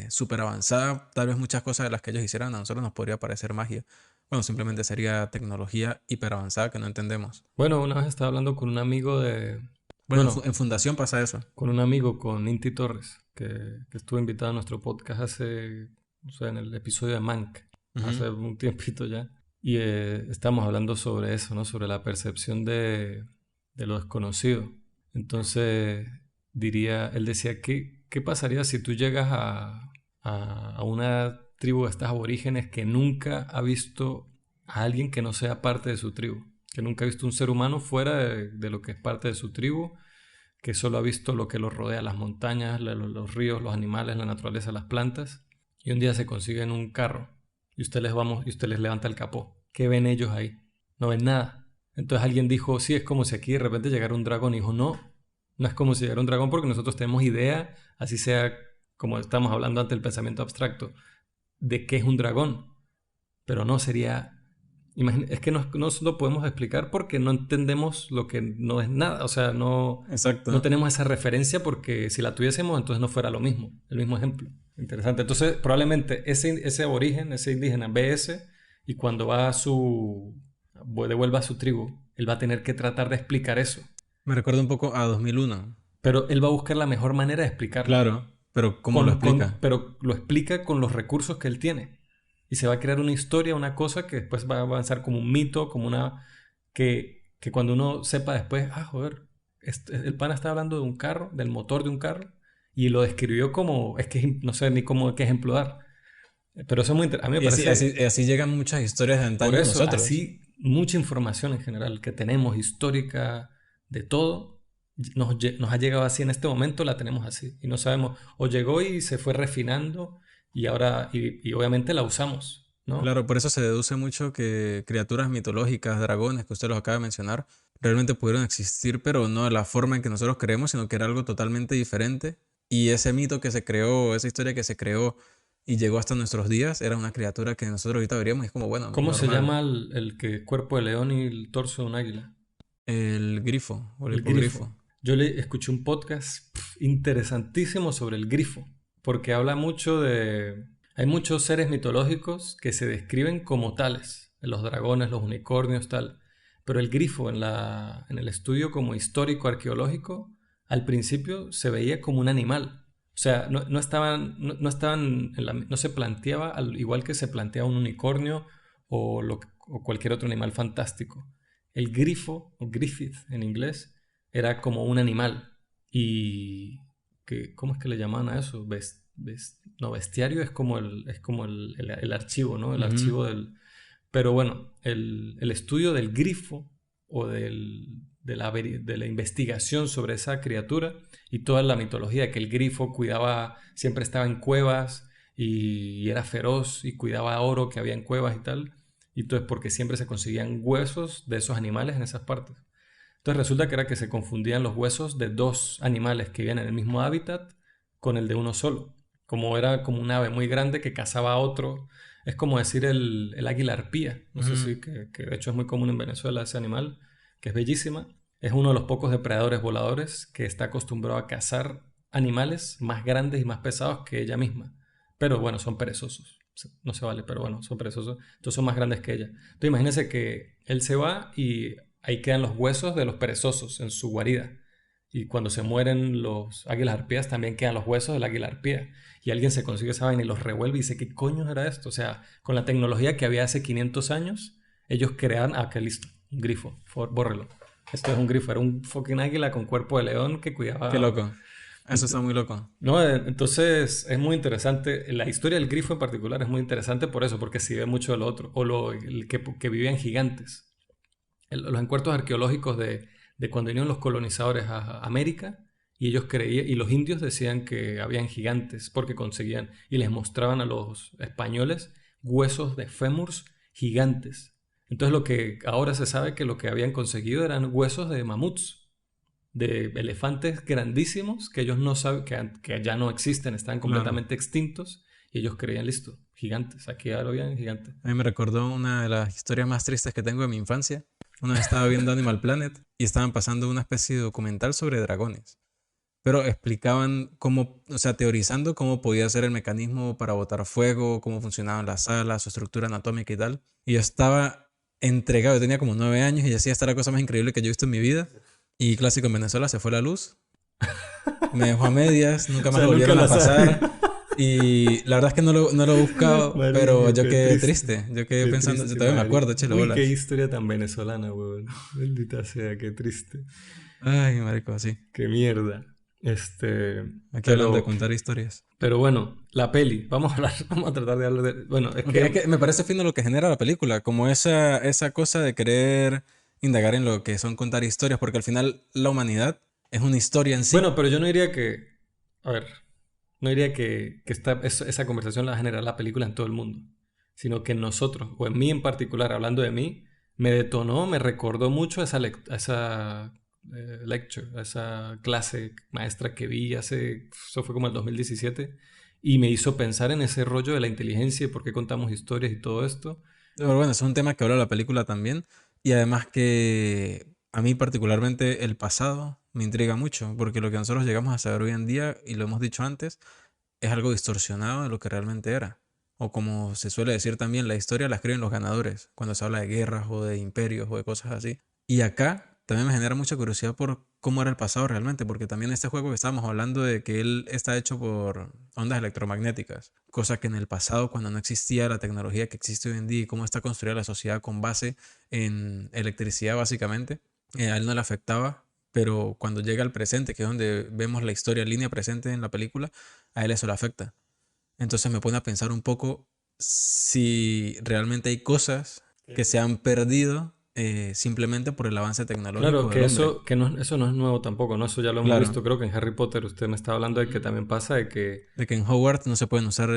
súper avanzada, tal vez muchas cosas de las que ellos hicieran a nosotros nos podría parecer magia. Bueno, simplemente sería tecnología hiper avanzada que no entendemos. Bueno, una vez estaba hablando con un amigo Bueno, bueno, en fundación pasa eso. con un amigo, con Inti Torres, que estuvo invitado a nuestro podcast hace, o sea, en el episodio de Mank, Ujú. hace un tiempito ya. Y estábamos hablando sobre eso, ¿no? Sobre la percepción de lo desconocido. Entonces, él decía, ¿qué pasaría si tú llegas a una tribu de estas aborígenes que nunca ha visto a alguien que no sea parte de su tribu? Que nunca ha visto un ser humano fuera de lo que es parte de su tribu, que solo ha visto lo que lo rodea, las montañas, los ríos, los animales, la naturaleza, las plantas, y un día se consiguen un carro y usted les levanta el capó. ¿Qué ven ellos ahí? No ven nada. Entonces alguien dijo, sí, es como si aquí de repente llegara un dragón. Y dijo, no, no es como si llegara un dragón porque nosotros tenemos idea, así sea como estamos hablando ante el pensamiento abstracto, de qué es un dragón. Pero no sería... Es que no lo podemos explicar porque no entendemos lo que no es nada. O sea, no Exacto. tenemos esa referencia porque si la tuviésemos, entonces no fuera lo mismo, el mismo ejemplo. Interesante. Entonces, probablemente ese aborigen, ese indígena, ve ese y cuando devuelva a su tribu, él va a tener que tratar de explicar eso. Me recuerda un poco a 2001. Pero él va a buscar la mejor manera de explicarlo. Claro, pero ¿cómo lo explica? Pero lo explica con los recursos que él tiene. Y se va a crear una historia, una cosa que después va a avanzar como un mito, como una... que cuando uno sepa después, ah, joder, el pana está hablando de un carro, del motor de un carro, y lo describió como, es que no sé ni cómo qué ejemplo dar. Pero eso es muy interesante. A mí me Y parece, así llegan muchas historias de por antaño a eso, nosotros. así, mucha información en general que tenemos, histórica, de todo, nos ha llegado así en este momento, la tenemos así. Y no sabemos, o llegó y se fue refinando y ahora, y obviamente la usamos, ¿no? Claro, por eso se deduce mucho que criaturas mitológicas, dragones, que usted los acaba de mencionar, realmente pudieron existir, pero no de la forma en que nosotros creemos, sino que era algo totalmente diferente. Y ese mito que se creó, esa historia que se creó y llegó hasta nuestros días, era una criatura que nosotros ahorita veríamos y es como, bueno, ¿Cómo se normal. llama el que cuerpo de león y el torso de un águila? El grifo o el El grifo. hipogrifo. Yo le escuché un podcast interesantísimo sobre el grifo, porque habla mucho de... Hay muchos seres mitológicos que se describen como tales, los dragones, los unicornios, tal, Pero el grifo en el estudio como histórico arqueológico, al principio se veía como un animal. O sea, no estaban no se planteaba al igual que se plantea un unicornio o cualquier otro animal fantástico. El grifo, o griffith en inglés, era como un animal. Y ¿cómo es que le llaman a eso? No, bestiario es como el archivo, ¿no? El Ujú. archivo del... Pero bueno, el estudio del grifo o de la investigación sobre esa criatura y toda la mitología, que el grifo cuidaba, siempre estaba en cuevas y era feroz y cuidaba oro que había en cuevas y tal. Y entonces porque siempre se conseguían huesos de esos animales en esas partes. Entonces resulta que era que se confundían los huesos de dos animales que vivían en el mismo hábitat con el de uno solo. Como era como un ave muy grande que cazaba a otro. Es como decir el águila arpía. No sé Ujú. si, que de hecho es muy común en Venezuela ese animal, que es bellísima. Es uno de los pocos depredadores voladores que está acostumbrado a cazar animales más grandes y más pesados que ella misma. Pero bueno, son perezosos. No se vale, pero bueno, son perezosos. Entonces son más grandes que ella. Entonces imagínense que él se va y ahí quedan los huesos de los perezosos en su guarida. Y cuando se mueren los águilas arpías, también quedan los huesos del águila arpía. Y alguien se consigue esa vaina y los revuelve y dice, ¿qué coño era esto? O sea, con la tecnología que había hace 500 años, ellos crearon, que listo, un grifo, bórrelo. Esto es un grifo, era un fucking águila con cuerpo de león que Qué cuidaba. loco. Eso está muy loco. No, entonces es muy interesante. La historia del grifo en particular es muy interesante por eso, porque se ve mucho de lo otro, o que vivían gigantes. Los encuentros arqueológicos de cuando vinieron los colonizadores a América y ellos creían, y los indios decían que habían gigantes porque conseguían y les mostraban a los españoles huesos de fémurs gigantes. Entonces lo que ahora se sabe que lo que habían conseguido eran huesos de mamuts, de elefantes grandísimos que ellos no saben, que ya no existen, están Claro. completamente extintos y ellos creían, listo, gigantes, aquí ya lo habían gigantes. A mí me recordó una de las historias más tristes que tengo de mi infancia. Una vez estaba viendo Animal Planet y estaban pasando una especie de documental sobre dragones. Pero explicaban cómo, o sea, teorizando cómo podía ser el mecanismo para botar fuego, cómo funcionaban las alas, su estructura anatómica y tal. Y yo estaba entregado, yo tenía como 9 años y decía, esta es la cosa más increíble que yo he visto en mi vida. Y clásico, en Venezuela se fue la luz, me dejó a medias, nunca O más sea, lo nunca volvieron a la sabe. pasar. Y la verdad es que no lo he buscado, pero Marico, yo qué quedé triste. triste. Yo quedé Qué pensando, yo triste, todavía me marico. acuerdo, échale Uy, qué bolas. historia tan venezolana, weón. Maldita sea, qué triste. Ay, marico, sí. Qué mierda. Aquí hablando de Pero, contar historias. pero bueno, la peli. Vamos a hablar, vamos a tratar de hablar de. Bueno, es Aunque es que. que me parece fino lo que genera la película, como esa cosa de querer indagar en lo que son contar historias, porque al final la humanidad es una historia en sí. Bueno, pero yo no diría que. A ver, no diría que esa conversación la va a generar la película en todo el mundo. Sino que en nosotros, o en mí en particular, hablando de mí, me detonó, me recordó mucho a esa lecture, a esa clase maestra que vi eso fue como el 2017, y me hizo pensar en ese rollo de la inteligencia y por qué contamos historias y todo esto. Pero bueno, es un tema que habla la película también. Y además que a mí particularmente el pasado me intriga mucho, porque lo que nosotros llegamos a saber hoy en día, y lo hemos dicho antes, es algo distorsionado de lo que realmente era. O como se suele decir también, la historia la escriben los ganadores, cuando se habla de guerras o de imperios o de cosas así. Y acá también me genera mucha curiosidad por cómo era el pasado realmente, porque también este juego que estábamos hablando de que él está hecho por ondas electromagnéticas, cosa que en el pasado, cuando no existía la tecnología que existe hoy en día y cómo está construida la sociedad con base en electricidad básicamente, a él no le afectaba, pero cuando llega al presente, que es donde vemos la historia en línea presente en la película, a él eso le afecta. Entonces me pone a pensar un poco si realmente hay cosas que se han perdido simplemente por el avance Claro, tecnológico del que hombre. eso no es nuevo tampoco, ¿no? Eso ya lo hemos Claro. visto, creo que en Harry Potter usted me está hablando de que también pasa de que De que en Hogwarts no se pueden usar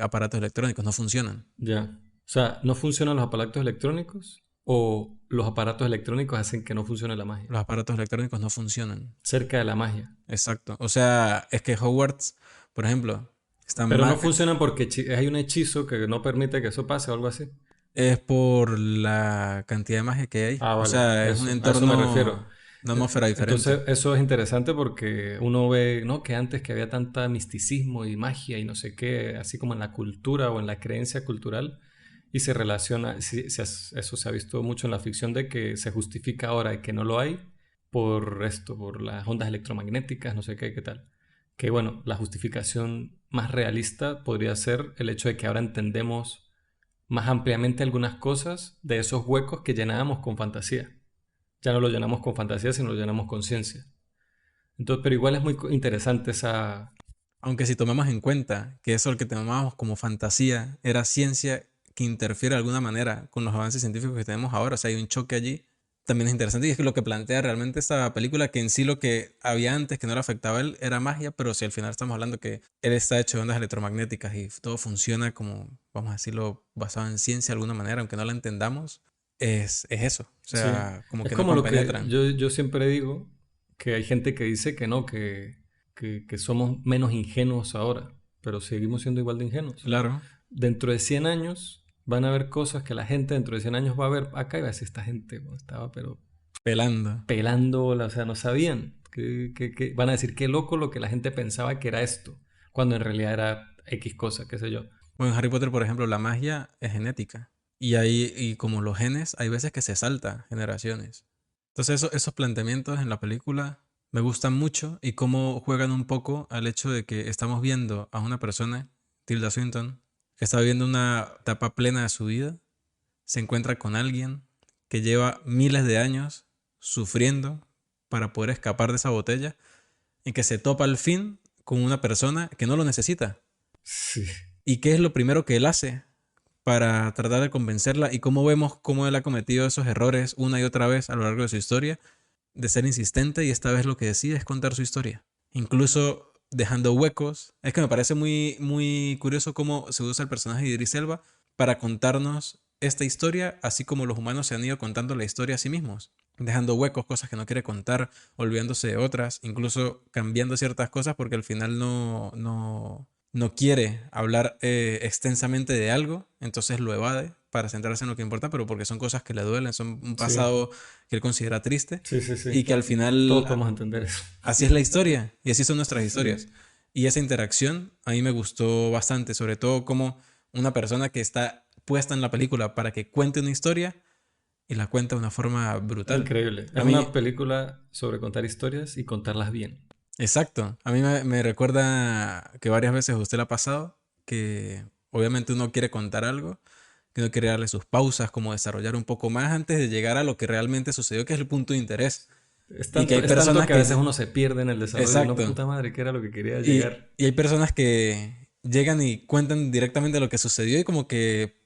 aparatos electrónicos, no funcionan. ya. O sea, ¿no funcionan los aparatos electrónicos o los aparatos electrónicos hacen que no funcione la magia? Los aparatos electrónicos no funcionan. Cerca de la magia. Exacto. O sea, es que Hogwarts, por ejemplo, está Pero no mal, funcionan porque hay un hechizo que no permite que eso pase o algo así. es por la cantidad de magia que hay. Ah, O vale, sea, es un eso, a eso me refiero. entorno, una atmósfera diferente. Entonces, eso es interesante porque uno ve, ¿no? Que antes que había tanta misticismo y magia y no sé qué, así como en la cultura o en la creencia cultural, y se relaciona, eso se ha visto mucho en la ficción de que se justifica ahora y que no lo hay por esto, por las ondas electromagnéticas, no sé qué, qué tal. Que bueno, la justificación más realista podría ser el hecho de que ahora entendemos más ampliamente algunas cosas de esos huecos que llenábamos con fantasía. Ya no lo llenamos con fantasía, sino lo llenamos con ciencia. Entonces, pero igual es muy interesante esa... Aunque si tomamos en cuenta que eso lo que tomábamos como fantasía era ciencia que interfiere de alguna manera con los avances científicos que tenemos ahora, o sea, hay un choque allí, también es interesante y es que lo que plantea realmente esta película, que en sí lo que había antes que no le afectaba a él era magia, pero si al final estamos hablando que él está hecho de ondas electromagnéticas y todo funciona como, vamos a decirlo, basado en ciencia de alguna manera, aunque no la entendamos, es eso, o Sí. sea, como Es que no como lo que compenetran. yo siempre digo, que hay gente que dice que no, que somos menos ingenuos ahora, pero seguimos siendo igual de ingenuos. Claro, Dentro de 100 años van a haber cosas que la gente dentro de 100 años va a ver acá y va a decir, esta gente bueno, estaba pero pelando. pelándola, o sea, no sabían. Van a decir, qué loco lo que la gente pensaba que era esto, cuando en realidad era X cosa, qué sé yo. Bueno, en Harry Potter, por ejemplo, la magia es genética. Y como los genes, hay veces que se salta generaciones. Entonces, esos planteamientos en la película me gustan mucho y cómo juegan un poco al hecho de que estamos viendo a una persona, Tilda Swinton, que está viviendo una etapa plena de su vida, se encuentra con alguien que lleva miles de años sufriendo para poder escapar de esa botella y que se topa al fin con una persona que no lo necesita. Sí, ¿Y qué es lo primero que él hace para tratar de convencerla? Y cómo vemos cómo él ha cometido esos errores una y otra vez a lo largo de su historia, de ser insistente y esta vez lo que decide es contar su historia. Incluso dejando huecos. Es que me parece muy, muy curioso cómo se usa el personaje de Idris Elba para contarnos esta historia, así como los humanos se han ido contando la historia a sí mismos. Dejando huecos, cosas que no quiere contar, olvidándose de otras, incluso cambiando ciertas cosas porque al final no quiere hablar extensamente de algo, entonces lo evade para centrarse en lo que importa, pero porque son cosas que le duelen, son un sí, pasado que él considera triste sí, sí, sí. y que al Todos final podemos entender eso. así es la historia y así son nuestras historias. Sí. Y esa interacción a mí me gustó bastante, sobre todo como una persona que está puesta en la película para que cuente una historia y la cuenta de una forma brutal. Increíble. Es A mí, una película sobre contar historias y contarlas bien. exacto, a mí me recuerda que varias veces a usted le ha pasado que obviamente uno quiere contar algo, que uno quiere darle sus pausas, como desarrollar un poco más antes de llegar a lo que realmente sucedió, que es el punto de interés. Y que hay Es tanto personas que a veces que... uno se pierde en el desarrollo y uno, Exacto. puta madre, ¿qué era lo que quería llegar? Y hay personas que llegan y cuentan directamente lo que sucedió y como que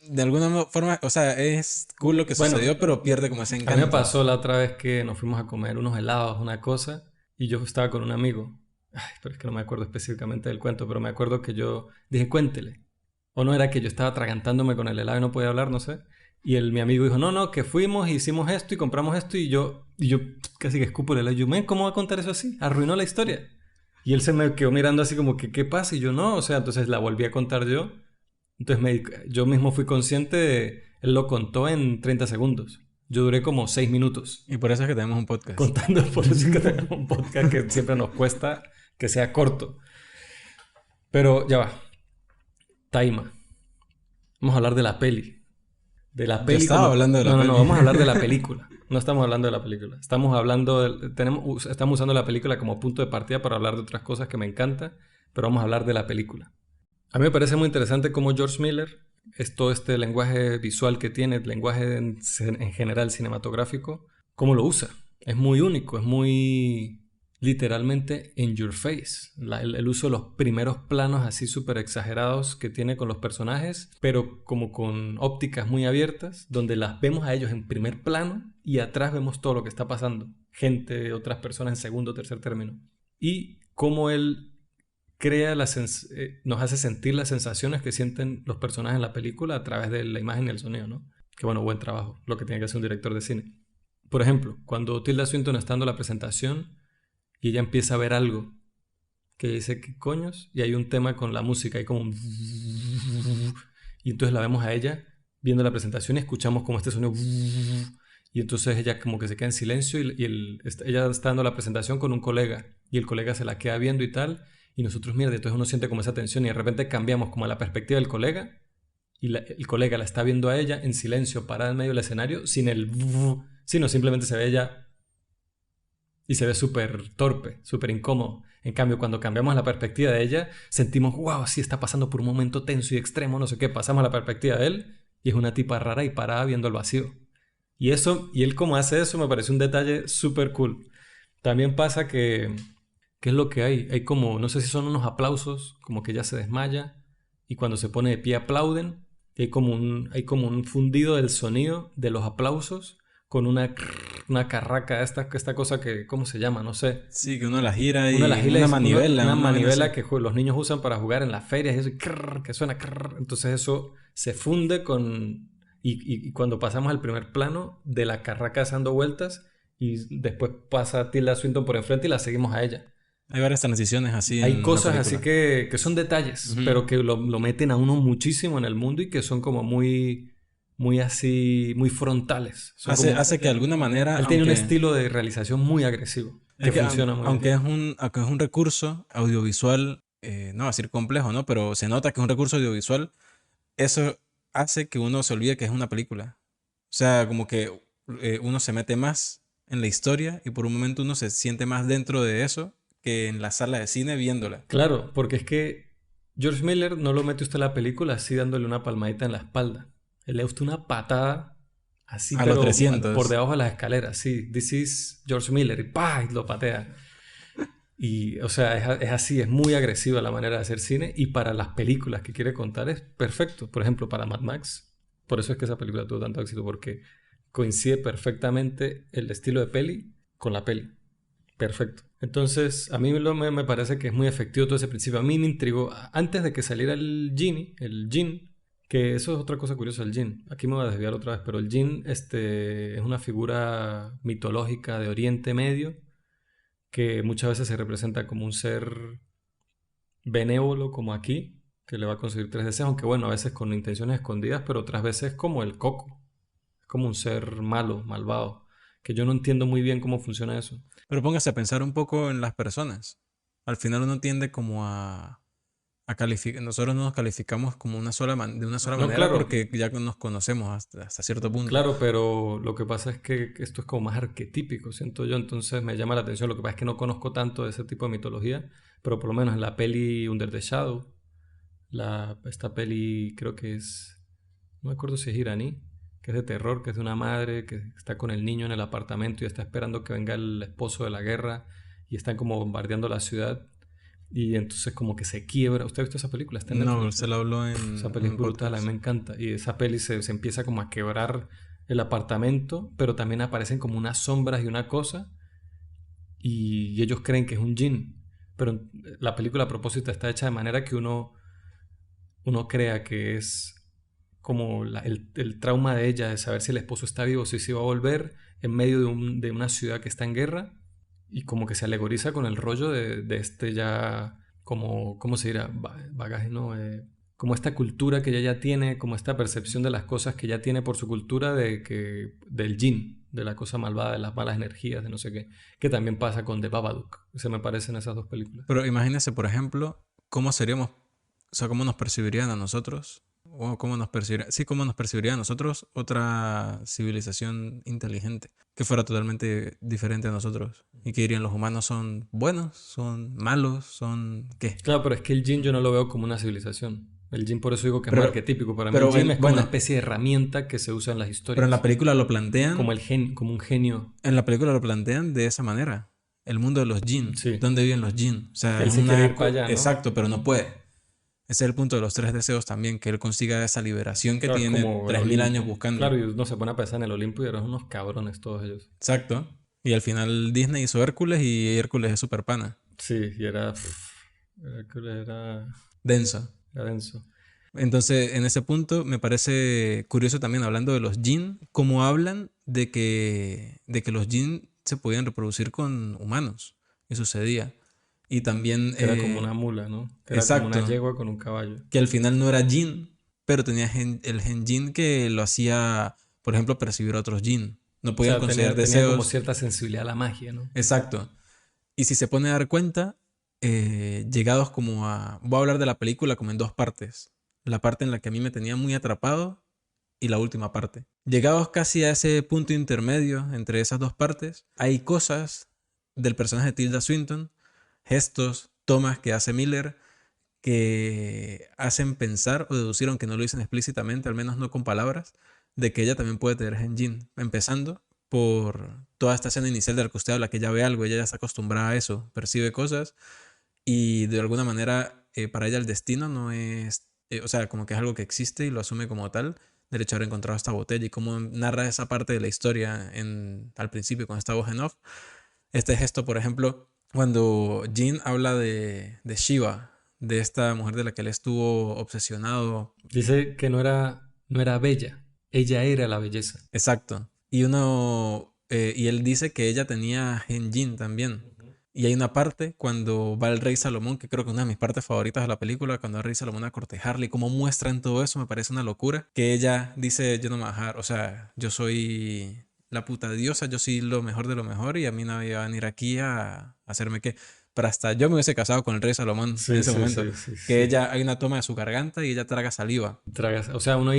de alguna forma, o sea, es cool lo que Bueno, sucedió, pero pierde como ese a mí me encanto. pasó la otra vez que nos fuimos a comer unos helados, una cosa, y yo estaba con un amigo. Ay, pero es que no me acuerdo específicamente del cuento, pero me acuerdo que yo dije, cuéntele. O no era que yo estaba atragantándome con el helado y no podía hablar, no sé. Y mi amigo dijo, no, no, que fuimos, hicimos esto y compramos esto y yo casi que escupo el helado. Y yo, men, ¿cómo va a contar eso así? Arruinó la historia. Y él se me quedó mirando así como que, ¿qué pasa? Y yo, no, o sea, entonces la volví a contar yo. Entonces yo mismo fui consciente de, él lo contó en 30 segundos. Yo duré como 6 minutos Y por eso es que tenemos un podcast. contando, por eso es que tenemos un podcast que siempre nos cuesta que sea corto. Pero ya va, Taima, vamos a hablar de la peli. De la Yo peli estaba como... hablando de la No, no, no, peli. vamos a hablar de la película. No estamos hablando de la película. Estamos hablando, estamos usando la película como punto de partida para hablar de otras cosas que me encantan, pero vamos a hablar de la película. A mí me parece muy interesante cómo George Miller es todo este lenguaje visual que tiene, el lenguaje en general cinematográfico, cómo lo usa. Es muy único, es muy literalmente in your face. El uso de los primeros planos así súper exagerados que tiene con los personajes, pero como con ópticas muy abiertas, donde las vemos a ellos en primer plano y atrás vemos todo lo que está pasando. Gente, otras personas en segundo o tercer término. Y cómo él nos hace sentir las sensaciones que sienten los personajes en la película a través de la imagen y el sonido, ¿no? Que bueno, buen trabajo, lo que tiene que hacer un director de cine. Por ejemplo, cuando Tilda Swinton está dando la presentación y ella empieza a ver algo que dice, ¿qué coños? Y hay un tema con la música, hay como un... Y entonces la vemos a ella viendo la presentación y escuchamos como este sonido... Y entonces ella como que se queda en silencio ella está dando la presentación con un colega y el colega se la queda viendo y tal. Y nosotros, mierda, entonces uno siente como esa tensión y de repente cambiamos como a la perspectiva del colega y el colega la está viendo a ella en silencio, parada en medio del escenario, sin el... sino simplemente se ve ella y se ve súper torpe, súper incómodo. En cambio, cuando cambiamos la perspectiva de ella, sentimos, wow, sí está pasando por un momento tenso y extremo, no sé qué. Pasamos a la perspectiva de él y es una tipa rara y parada viendo el vacío. Y eso, y él como hace eso, me parece un detalle súper cool. También pasa que, ¿qué es lo que hay? Hay como, no sé si son unos aplausos, como que ella se desmaya y cuando se pone de pie aplauden. Y hay como un fundido del sonido de los aplausos con una carraca, esta cosa que, ¿cómo se llama? No sé. Sí, que uno la gira Una de y las una giles, manivela, una una vaina así. manivela que los niños usan para jugar en las ferias, y eso, y que suena. Entonces eso se funde con... Y cuando pasamos al primer plano de la carraca dando vueltas y después pasa Tilda Swinton por enfrente y la seguimos a ella. Hay varias transiciones así Hay en la cosas así película. que son detalles, Ujú. pero que lo meten a uno muchísimo en el mundo y que son como muy así, muy frontales. Son como... Hace que de alguna manera, Él tiene un estilo de realización muy agresivo, es que que funciona muy bien. aunque es un recurso audiovisual, no va a decir complejo, ¿no? Pero se nota que es un recurso audiovisual, eso hace que uno se olvide que es una película. O sea, como que uno se mete más en la historia y por un momento uno se siente más dentro de eso que en la sala de cine viéndola. Claro, porque es que George Miller no lo mete usted en la película así dándole una palmadita en la espalda. Él le da usted una patada así, A los pero por 300. debajo de las escaleras. Sí, this is George Miller y ¡pah! Y lo patea. Y, o sea, es así, es muy agresiva la manera de hacer cine y para las películas que quiere contar es perfecto. Por ejemplo, para Mad Max, por eso es que esa película tuvo tanto éxito, porque coincide perfectamente el estilo de peli con la peli. Perfecto. Entonces, a mí me parece que es muy efectivo todo ese principio. A mí me intrigó, antes de que saliera el Jin, que eso es otra cosa curiosa, el Jin. Aquí me voy a desviar otra vez, pero el Jin es una figura mitológica de Oriente Medio que muchas veces se representa como un ser benévolo, como aquí, que le va a conseguir tres deseos, aunque bueno, a veces con intenciones escondidas, pero otras veces como el coco, es como un ser malo, malvado, que yo no entiendo muy bien cómo funciona eso. Pero póngase a pensar un poco en las personas. Al final uno tiende como a calificar. Nosotros no nos calificamos como de una sola No, manera claro, porque ya nos conocemos hasta cierto punto. claro, pero lo que pasa es que esto es como más arquetípico, siento yo, entonces me llama la atención. Lo que pasa es que no conozco tanto de ese tipo de mitología, pero por lo menos en la peli Under the Shadow, esta peli creo que es, no me acuerdo si es iraní, que es de terror, que es de una madre que está con el niño en el apartamento y está esperando que venga el esposo de la guerra y están como bombardeando la ciudad y entonces como que se quiebra. ¿Usted ha visto esa película? Está en No, Netflix. se lo habló Esa en peli es un brutal, a mí podcast. me encanta. Y esa peli se empieza como a quebrar el apartamento, pero también aparecen como unas sombras y una cosa y ellos creen que es un jinn. Pero la película a propósito está hecha de manera que uno crea que es como el trauma de ella de saber si el esposo está vivo, si se va a volver en medio de una ciudad que está en guerra y como que se alegoriza con el rollo de este ya como, ¿cómo se dirá? Bagaje, ¿no? Como esta cultura que ella ya tiene, como esta percepción de las cosas que ya tiene por su cultura del jinn, de la cosa malvada, de las malas energías, de no sé qué, que también pasa con The Babadook. Se me parecen esas dos películas. Pero imagínese, por ejemplo, cómo seríamos, o sea, cómo nos percibirían a nosotros, o cómo nos percibirían, sí, cómo nos percibiría a nosotros otra civilización inteligente, que fuera totalmente diferente a nosotros. Y que dirían, los humanos son buenos, son malos, son, ¿qué? Claro, pero es que el jinn yo no lo veo como una civilización. El jinn por eso digo que es muy Pero, arquetípico. Para mí el jinn es como una bueno, especie de herramienta que se usa en las pero en la historias. película lo plantean, Como un genio. en la película lo plantean de esa manera. El mundo de los jinn, Sí. ¿dónde viven los jinn? O sea, Que él es se quiere ir una... para allá, ¿no? Exacto, pero no puede. Ese es el punto de los tres deseos también, que él consiga esa liberación que Claro, es tiene como el 3000 años Olimpo. buscando. Claro, y uno se pone a pensar en el Olimpo y eran unos cabrones todos ellos. Exacto. Y al final Disney hizo Hércules y Hércules es super pana. Sí, y era... Era, Denso. era denso. Entonces, en ese punto me parece curioso también hablando de los jinn, cómo hablan de que los jinn se podían reproducir con humanos. Y sucedía. Y también, Que era como una mula, ¿no? Que era como una exacto, yegua con un caballo. que al final no era jinn, pero tenía el gen jinn que lo hacía, por ejemplo, percibir a otros jinn. No O podían sea, conceder tenía como deseos. cierta sensibilidad a la magia, ¿no? Exacto. Y si se pone a dar cuenta, llegados como a... Voy a hablar de la película como en dos partes. la parte en la que a mí me tenía muy atrapado y la última parte. Llegados casi a ese punto intermedio entre esas dos partes, hay cosas del personaje de Tilda Swinton, gestos, tomas que hace Miller que hacen pensar o deducir, aunque no lo dicen explícitamente, al menos no con palabras, de que ella también puede tener Genjin, empezando por toda esta escena inicial de la que usted habla, que ella ve algo, ella ya está acostumbrada a eso, percibe cosas y de alguna manera para ella el destino no es, o sea, como que es algo que existe y lo asume como tal, del hecho de haber encontrado esta botella y cómo narra esa parte de la historia al principio con esta voz en off. Este gesto, por ejemplo, cuando Jin habla de Shiva, de esta mujer de la que él estuvo obsesionado. Dice que no era bella, ella era la belleza. Exacto. Y él dice que ella tenía Genjin también. Y hay una parte cuando va el rey Salomón, que creo que es una de mis partes favoritas de la película, cuando va el rey Salomón a cortejarle y cómo muestran todo eso, me parece una locura. Que ella dice, yo no me voy a dejar, o sea, yo soy la puta diosa, yo soy lo mejor de lo mejor y a mí nadie va a venir aquí a hacerme que... Pero hasta yo me hubiese casado con el rey Salomón en Sí, ese sí, momento. sí, sí, Que sí. ella, hay una toma de su garganta y ella traga saliva. O sea, uno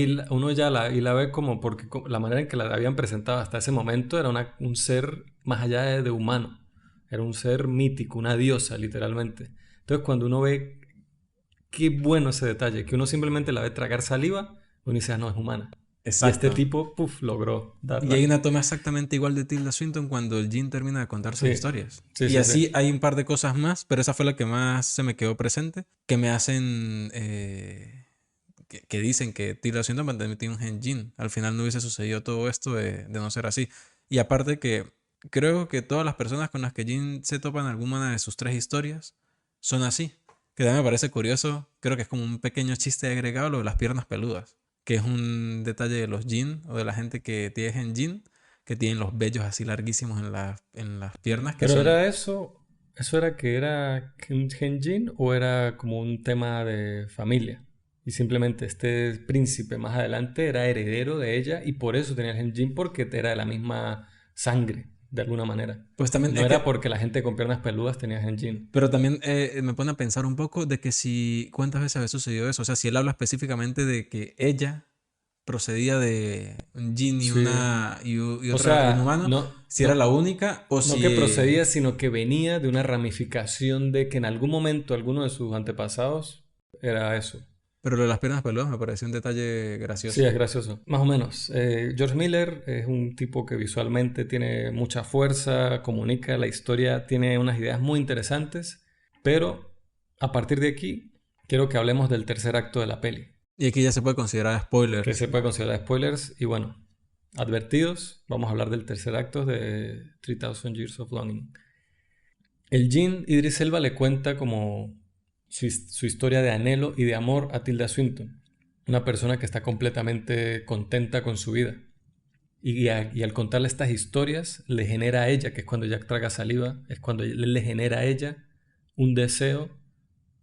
ya y la ve como porque la manera en que la habían presentado hasta ese momento era un ser más allá de humano. Era un ser mítico, una diosa, literalmente. Entonces, cuando uno ve qué bueno ese detalle, que uno simplemente la ve tragar saliva, uno dice, ah, no, es humana. Y este Exacto. tipo, puff, logró Y hay darla. una toma exactamente igual de Tilda Swinton cuando el Jin termina de contar sus Sí, historias. sí, Y sí, sí. así hay un par de cosas más, pero esa fue la que más se me quedó presente, que me hacen, que dicen que Tilda Swinton también tiene un gen Jin. Al final no hubiese sucedido todo esto de no ser así. Y aparte que creo que todas las personas con las que Jin se topa en alguna de sus tres historias son así. Que también me parece curioso, creo que es como un pequeño chiste agregado lo de las piernas peludas, que es un detalle de los Jin o de la gente que tiene gen Jin, que tienen los vellos así larguísimos en las piernas, que Pero son... era eso era que era un Genjin o era como un tema de familia. Y simplemente este príncipe más adelante era heredero de ella y por eso tenía el Genjin porque era de la misma sangre, de alguna manera. Pues también No es era que... porque la gente con piernas peludas tenía Genjin. Pero también me pone a pensar un poco de que si... ¿Cuántas veces había sucedido eso? O sea, si él habla específicamente de que ella procedía de un Jin y, Sí. y O otra un sea, humano, si era la única o no que si... procedía, sino que venía de una ramificación de que en algún momento alguno de sus antepasados era eso. Pero lo de las piernas peludas me pareció un detalle Sí, gracioso. es gracioso. Más o menos. George Miller es un tipo que visualmente tiene mucha fuerza, comunica la historia, tiene unas ideas muy interesantes, pero a partir de aquí quiero que hablemos del tercer acto de la peli, Y aquí ya se puede considerar que spoiler. se puede considerar spoilers y bueno, advertidos, vamos a hablar del tercer acto de 3000 Years of Longing. El Jin Idris Elba le cuenta como su historia de anhelo y de amor a Tilda Swinton, una persona que está completamente contenta con su vida. Y al contarle estas historias, le genera a ella, que es cuando Jack traga saliva, es cuando él le genera a ella un deseo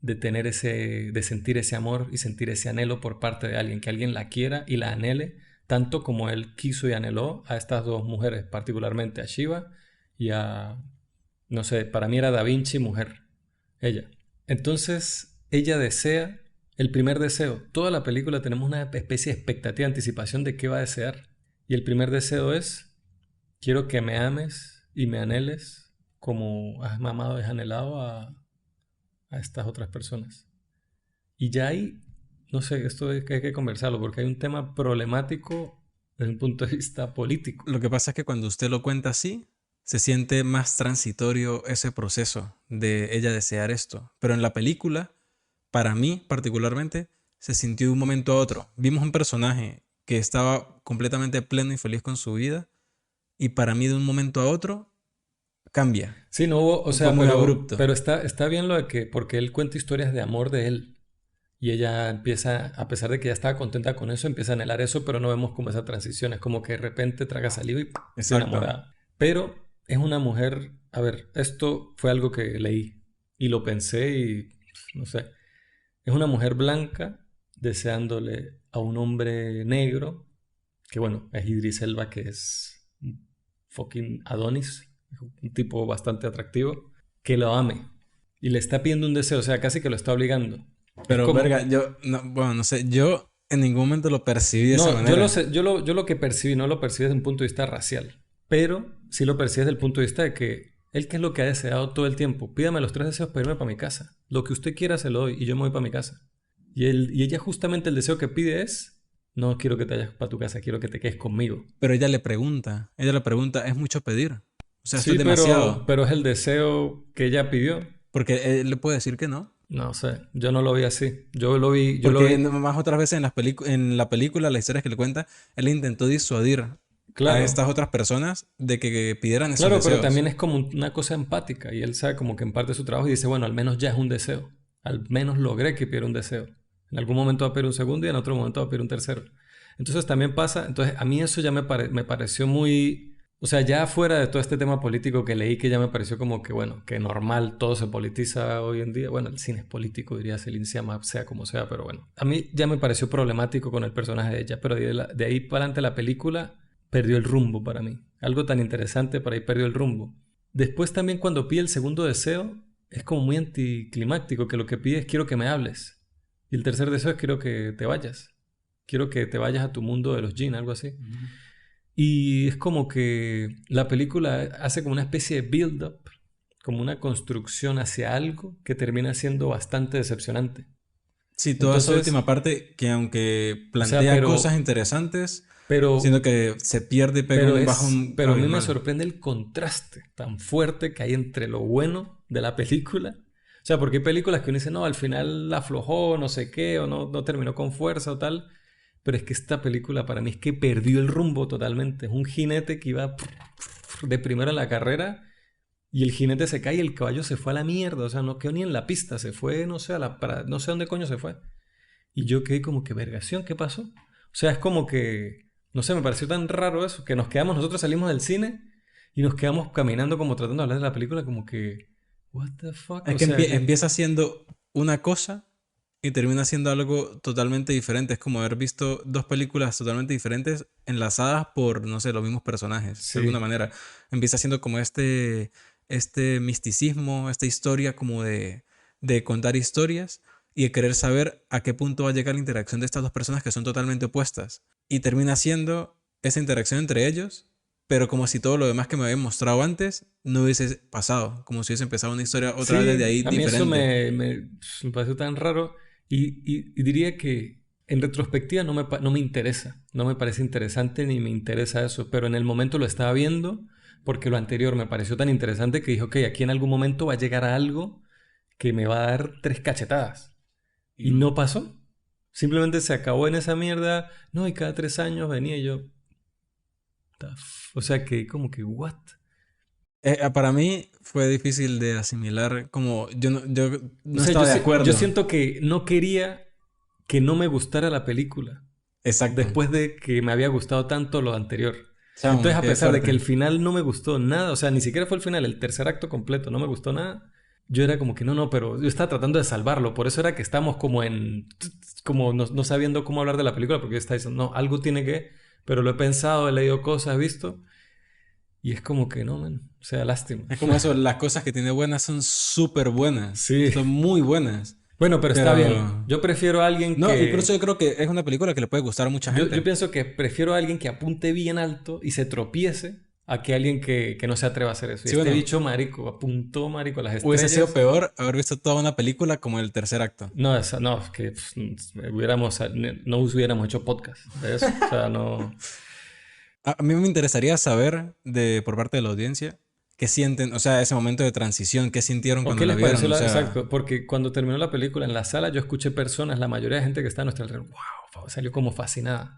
de tener de sentir ese amor y sentir ese anhelo por parte de alguien, que alguien la quiera y la anhele, tanto como él quiso y anheló a estas dos mujeres, particularmente a Shiva y a, no sé, para mí era Da Vinci mujer, ella. Entonces, ella desea, el primer deseo, toda la película tenemos una especie de expectativa, anticipación de qué va a desear. Y el primer deseo es, quiero que me ames y me anheles como has amado y has anhelado a estas otras personas. Y ya ahí, no sé, esto es que hay que conversarlo porque hay un tema problemático desde un punto de vista político. Lo que pasa es que cuando usted lo cuenta así, se siente más transitorio ese proceso de ella desear esto. Pero en la película, para mí particularmente, se sintió de un momento a otro. Vimos un personaje que estaba completamente pleno y feliz con su vida y para mí de un momento a otro cambia. Sí, no hubo, o Fue sea, muy abrupto. pero está bien lo de que, porque él cuenta historias de amor de él. Y ella empieza, a pesar de que ya estaba contenta con eso, empieza a anhelar eso, pero no vemos como esa transición. Es como que de repente traga saliva y ¡pum! Se Exacto. enamora. Pero es una mujer, a ver, esto fue algo que leí y lo pensé y no sé. Es una mujer blanca deseándole a un hombre negro, que bueno, es Idris Elba, que es un fucking Adonis, un tipo bastante atractivo, que lo ame. Y le está pidiendo un deseo, o sea, casi que lo está obligando. Es Pero, como, verga, bueno, no sé, yo en ningún momento lo percibí de esa no, yo lo manera. sé, yo lo que percibí no lo percibí desde un punto de vista racial, pero sí lo percibí desde el punto de vista de que él, ¿qué es lo que ha deseado todo el tiempo? Pídame los tres deseos para irme para mi casa. Lo que usted quiera se lo doy y yo me voy para mi casa. Y ella justamente el deseo que pide es, no quiero que te vayas para tu casa, quiero que te quedes conmigo. Pero ella le pregunta, ¿es mucho pedir? O sea, esto es Sí, demasiado. pero es el deseo que ella pidió. Porque él le puede decir que no. No sé, yo no lo vi así. Yo lo Porque vi, más otras veces en la película, las historias que le cuenta, él intentó disuadir a claro, estas otras personas de que pidieran esos claro, pero deseos. también es como una cosa empática y él sabe como que en parte su trabajo y dice, bueno, al menos ya es un deseo. Al menos logré que pidiera un deseo. En algún momento va a pedir un segundo y en otro momento va a pedir un tercero. Entonces también pasa, entonces a mí eso ya me pareció muy, o sea, ya fuera de todo este tema político que leí que ya me pareció como que, bueno, que normal, todo se politiza hoy en día. Bueno, el cine es político, diría Celine Sciamma, sea como sea, pero bueno. A mí ya me pareció problemático con el personaje de ella, pero de ahí para adelante la película perdió el rumbo para mí. Algo tan interesante para ahí perdió el rumbo. Después también cuando pide el segundo deseo, es como muy anticlimáctico, que lo que pide es quiero que me hables. Y el tercer deseo es quiero que te vayas. Quiero que te vayas a tu mundo de los jinn, algo así. Y es como que la película hace como una especie de build-up, como una construcción hacia algo que termina siendo bastante decepcionante. Sí, toda esa Entonces, última parte que aunque o sea, plantea cosas interesantes, pero siendo que se pierde y pega un bajón pero a mí me abismal. sorprende el contraste tan fuerte que hay entre lo bueno de la película. O sea, porque hay películas que uno dice, no, al final la aflojó, no sé qué, o no terminó con fuerza o tal. Pero es que esta película para mí es que perdió el rumbo totalmente. Es un jinete que iba de primero en la carrera y el jinete se cae y el caballo se fue a la mierda. O sea, no quedó ni en la pista, se fue, no sé, no sé dónde coño se fue. Y yo quedé como que, vergación, ¿qué pasó? O sea, es como que, no sé, me pareció tan raro eso, que nos quedamos, nosotros salimos del cine y nos quedamos caminando como tratando de hablar de la película, como que, what the fuck, Es o que sea que, empieza siendo una cosa y termina siendo algo totalmente diferente. Es como haber visto dos películas totalmente diferentes enlazadas por, no sé, los mismos personajes, de alguna sí, manera. Empieza siendo como este misticismo, esta historia como de contar historias y de querer saber a qué punto va a llegar la interacción de estas dos personas que son totalmente opuestas. Y termina siendo esa interacción entre ellos, pero como si todo lo demás que me habían mostrado antes no hubiese pasado, como si hubiese empezado una historia otra vez desde sí, ahí a mí eso diferente. me pareció tan raro y diría que en retrospectiva no me interesa, no me parece interesante ni me interesa eso, pero en el momento lo estaba viendo porque lo anterior me pareció tan interesante que dije, ok, aquí en algún momento va a llegar a algo que me va a dar tres cachetadas. Y Y no. no pasó. Simplemente se acabó en esa mierda. No, y cada 3 años venía y yo. O sea que, como que, ¿what? Para mí fue difícil de asimilar, como yo O no sea, estaba de yo acuerdo. siento que no quería que no me gustara la película Exacto. después de que me había gustado tanto lo anterior. Chamo, Entonces, a qué pesar de que fuerte. el final no me gustó nada, o sea, ni siquiera fue el final, el tercer acto completo no me gustó nada, yo era como que no, pero yo estaba tratando de salvarlo. Por eso era que estamos como como no sabiendo cómo hablar de la película, porque yo estaba diciendo, no, algo tiene que, pero lo he pensado, he leído cosas, he visto, y es como que no, man, o sea, lástima. Es como eso, las cosas que tiene buenas son súper buenas, Sí, son muy buenas, bueno, pero está bien. pero... Yo prefiero a alguien No, y por eso que yo creo que es una película que le puede gustar a mucha yo gente. pienso que prefiero a alguien que apunte bien alto y se tropiece a que alguien que no se atreva a hacer eso. Y Sí, este bueno, bicho, marico, apuntó, marico, a las hubiese sido estrellas. peor haber visto toda una película como el tercer acto. No, no, es que no hubiéramos hecho podcast de eso. O sea, no. A mí me interesaría saber por parte de la audiencia qué sienten, o sea, ese momento de transición, qué sintieron ¿O cuando qué la les pareció vieron, o sea... exacto? Porque cuando terminó la película en la sala, yo escuché personas, la mayoría de gente que está a nuestro alrededor, wow, salió como fascinada.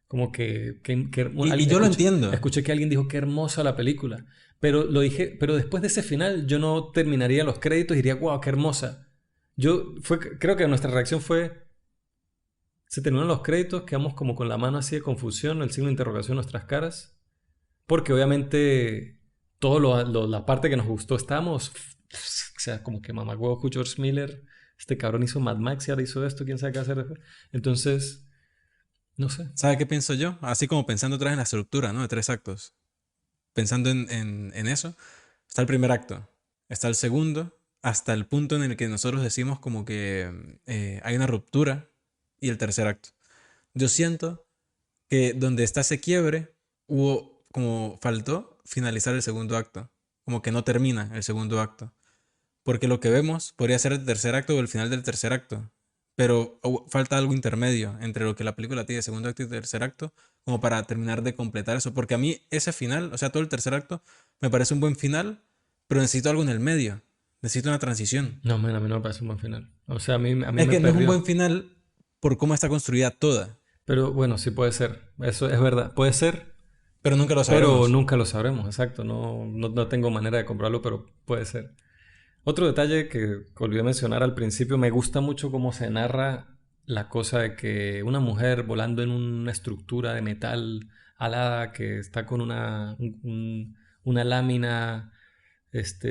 Como Y yo lo entiendo. escuché que alguien dijo qué hermosa la película. Pero lo dije, pero después de ese final, yo no terminaría los créditos y diría, wow, qué hermosa. Creo que nuestra reacción fue, se terminaron los créditos, quedamos como con la mano así de confusión, el signo de interrogación en nuestras caras. Porque obviamente la parte que nos gustó estábamos, o sea, como que mamagüevo George Miller, este cabrón hizo Mad Max y ahora hizo esto, quién sabe qué hacer después. Entonces, no sé. ¿Sabe qué pienso yo? Así como pensando otra vez en la estructura, ¿no? De tres actos. Pensando en eso, está el primer acto, está el segundo, hasta el punto en el que nosotros decimos como que hay una ruptura y el tercer acto. Yo siento que donde está ese quiebre, hubo como faltó finalizar el segundo acto. Como que no termina el segundo acto. Porque lo que vemos podría ser el tercer acto o el final del tercer acto. Pero falta algo intermedio entre lo que la película tiene, segundo acto y tercer acto, como para terminar de completar eso. Porque a mí ese final, o sea, todo el tercer acto, me parece un buen final, pero necesito algo en el medio. Necesito una transición. No, man, a mí no me parece un buen final. O sea, a mí Es me que no es un perdió. buen final por cómo está construida toda. Pero bueno, sí puede ser. Eso es verdad. Puede ser, Pero nunca lo pero sabremos. nunca lo sabremos. Exacto. No tengo manera de comprobarlo, pero puede ser. Otro detalle que olvidé mencionar al principio, me gusta mucho cómo se narra la cosa de que una mujer volando en una estructura de metal alada que está con una lámina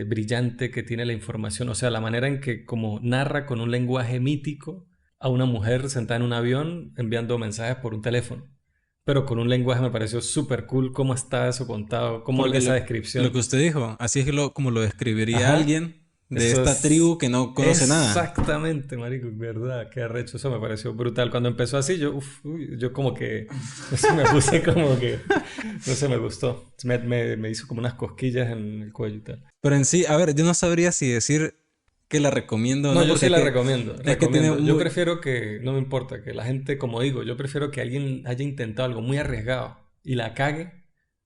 brillante que tiene la información, o sea, la manera en que como narra con un lenguaje mítico a una mujer sentada en un avión enviando mensajes por un teléfono. Pero con un lenguaje me pareció súper cool cómo está eso contado, cómo Porque esa lo que descripción. usted dijo, así es como lo describiría Ajá, alguien de eso esta es tribu que no conoce nada. exactamente, marico, verdad, qué arrecho, eso me pareció brutal. Cuando empezó así, yo como que, no sé, me puse como que, no sé, me gustó. Me hizo como unas cosquillas en el cuello y tal. Pero en sí, a ver, yo no sabría si decir que la recomiendo o No, no, yo porque sí la recomiendo, es que tiene recomiendo. Yo muy... prefiero que, no me importa, que la gente, como digo, yo prefiero que alguien haya intentado algo muy arriesgado y la cague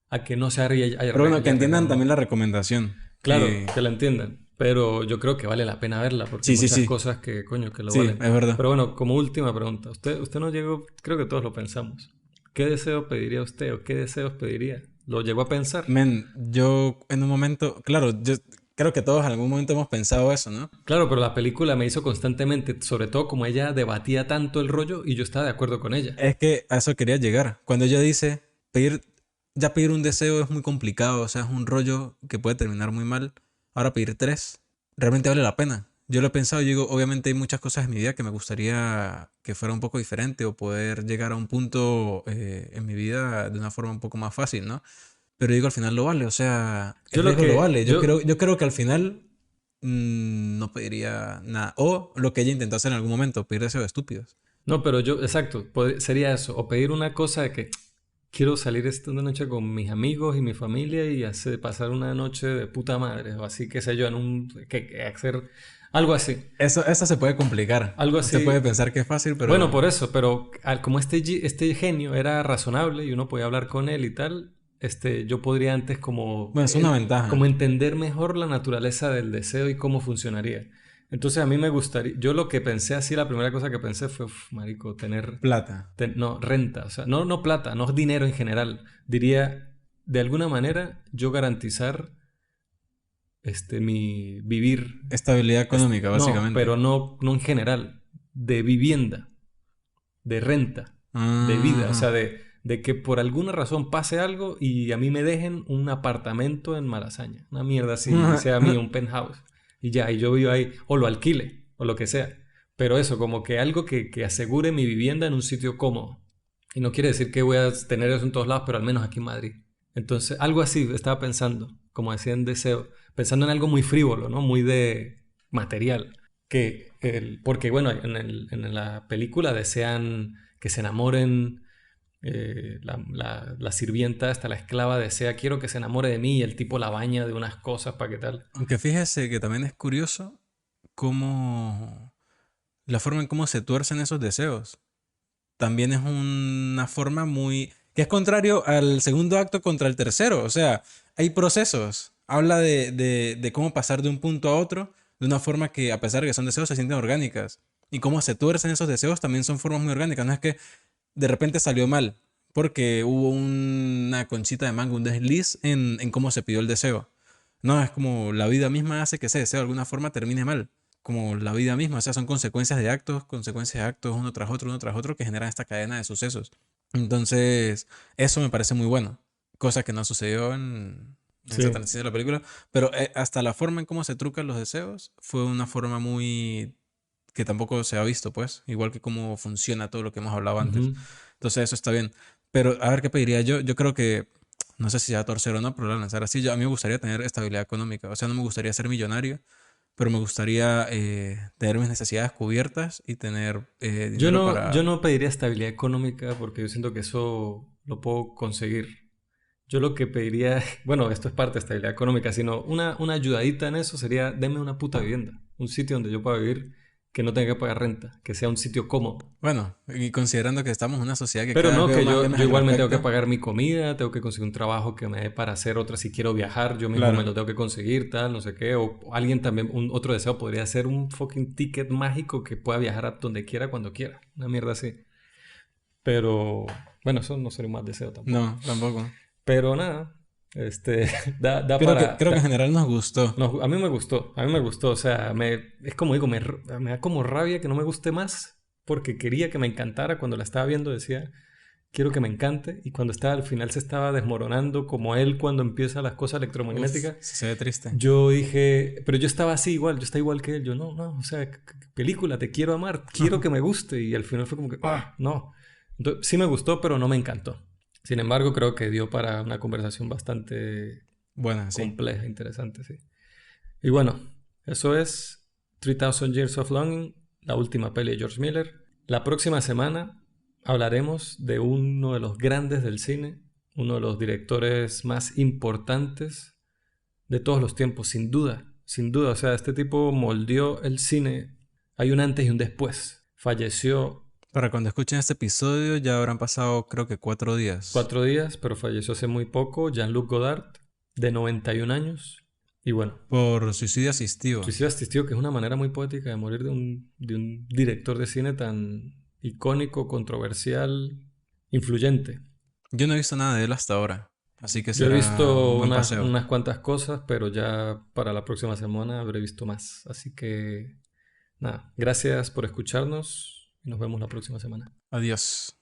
a que no se Pero bueno, que haya arriesgado entiendan también nunca. la recomendación. Claro, que la entiendan, pero yo creo que vale la pena verla porque hay Sí, sí, muchas sí, cosas que, coño, que lo sí, valen. es verdad. Pero bueno, como última pregunta, usted no llegó, creo que todos lo pensamos. ¿Qué deseo pediría usted o qué deseos pediría? ¿Lo llegó a pensar? Men, yo en un momento, claro, yo creo que todos en algún momento hemos pensado eso, ¿no? Claro, pero la película me hizo constantemente, sobre todo como ella debatía tanto el rollo y yo estaba de acuerdo con ella. Es que a eso quería llegar. Cuando ella dice, pedir, ya pedir un deseo es muy complicado, o sea, es un rollo que puede terminar muy mal. Ahora pedir tres, realmente vale la pena. Yo lo he pensado, yo digo, obviamente hay muchas cosas en mi vida que me gustaría que fuera un poco diferente o poder llegar a un punto en mi vida de una forma un poco más fácil, ¿no? Pero digo, al final lo vale, o sea, el Yo lo riesgo lo que, vale. yo, Yo creo que al final no pediría nada. O lo que ella intentó hacer en algún momento, pedir deseos estúpidos. no, pero yo, exacto, sería eso, o pedir una cosa de que quiero salir esta noche con mis amigos y mi familia y pasar una noche de puta madre, o así, qué sé yo, que hacer algo así. Eso se puede complicar. Algo Usted puede así. pensar que es fácil, Bueno, pero por eso, pero como este genio era razonable y uno podía hablar con él y tal, yo podría antes bueno, es una como ventaja. entender mejor la naturaleza del deseo y cómo funcionaría. Entonces a mí me gustaría, yo lo que pensé así, la primera cosa que pensé fue, "Uf, marico, Plata. no, renta, o sea, no plata, no dinero en general. Diría, de alguna manera, yo garantizar mi vivir, Estabilidad económica, no, básicamente. pero no en general, de vivienda, de renta, de vida, o Ajá. sea, de que por alguna razón pase algo y a mí me dejen un apartamento en Malasaña, una mierda así, y sea mío, un penthouse, y ya, y yo vivo ahí, o lo alquile, o lo que sea. Pero eso, como que algo que asegure mi vivienda en un sitio cómodo. Y no quiere decir que voy a tener eso en todos lados, pero al menos aquí en Madrid. Entonces, algo así estaba pensando, como decía en deseo, pensando en algo muy frívolo, ¿no? Muy de material. Porque, bueno, en la película desean que se enamoren, la sirvienta, hasta la esclava desea, quiero que se enamore de mí, y el tipo la baña de unas cosas para qué tal. Aunque fíjese que también es curioso cómo la forma en cómo se tuercen esos deseos. También es una forma muy... que es contrario al segundo acto contra el tercero. O sea, hay procesos. Habla de cómo pasar de un punto a otro de una forma que, a pesar de que son deseos, se sienten orgánicas. Y cómo se tuercen esos deseos también son formas muy orgánicas. No es que de repente salió mal porque hubo una conchita de mango, un desliz en cómo se pidió el deseo. No, es como la vida misma hace que ese deseo de alguna forma termine mal. Como la vida misma, o sea, son consecuencias de actos, uno tras otro, que generan esta cadena de sucesos. Entonces, eso me parece muy bueno. Cosa que no sucedió en esa Sí. transición de la película. Pero hasta la forma en cómo se trucan los deseos fue una forma muy que tampoco se ha visto, pues. Igual que cómo funciona todo lo que hemos hablado antes. Ujú. Entonces, eso está bien. Pero, a ver, ¿qué pediría yo? Yo creo que, no sé si sea torcer o no, pero lo voy a lanzar así. A mí me gustaría tener estabilidad económica. O sea, no me gustaría ser millonario, pero me gustaría tener mis necesidades cubiertas y tener Yo dinero no, yo para... no pediría estabilidad económica porque yo siento que eso lo puedo conseguir. Yo lo que pediría, bueno, esto es parte de estabilidad económica, sino una ayudadita en eso sería, denme una puta vivienda, un sitio donde yo pueda vivir, que no tenga que pagar renta, que sea un sitio cómodo. Bueno, y considerando que estamos en una sociedad que Pero cada vez no, veo que más yo memes al igual me tengo que respecto, pagar mi comida, tengo que conseguir un trabajo que me dé para hacer otra, si quiero viajar, yo mismo me claro. lo tengo que conseguir, tal, no sé qué, o alguien también, otro deseo podría ser un fucking ticket mágico que pueda viajar a donde quiera, cuando quiera, una mierda así. Pero, bueno, eso no sería un más deseo tampoco. No, tampoco. Pero nada, este, da Creo para... que en general nos gustó. No, a mí me gustó, o sea, es como digo, me da como rabia que no me guste más, porque quería que me encantara cuando la estaba viendo, decía, quiero que me encante, y cuando estaba al final se estaba desmoronando, como él cuando empieza las cosas Uf, electromagnéticas, se ve triste. yo dije, pero yo estaba así igual, yo estaba igual que él, yo no, o sea, película, te quiero amar, quiero que me guste, y al final fue como que, no. Entonces, sí me gustó, pero no me encantó. Sin embargo, creo que dio para una conversación bastante Bueno, sí. compleja, interesante, sí. Y bueno, eso es 3000 Years of Longing, la última peli de George Miller. La próxima semana hablaremos de uno de los grandes del cine, uno de los directores más importantes de todos los tiempos, sin duda, sin duda. O sea, este tipo moldeó el cine. Hay un antes y un después. Falleció Para cuando escuchen este episodio ya habrán pasado creo que 4 días. 4 días, pero falleció hace muy poco. Jean-Luc Godard, de 91 años. Y bueno, Por suicidio asistido. Suicidio asistido, que es una manera muy poética de morir de un director de cine tan icónico, controversial, influyente. Yo no he visto nada de él hasta ahora. Así que Yo he será visto un buen paseo. unas cuantas cosas, pero ya para la próxima semana habré visto más. Así que, nada, gracias por escucharnos y nos vemos la próxima semana. Adiós.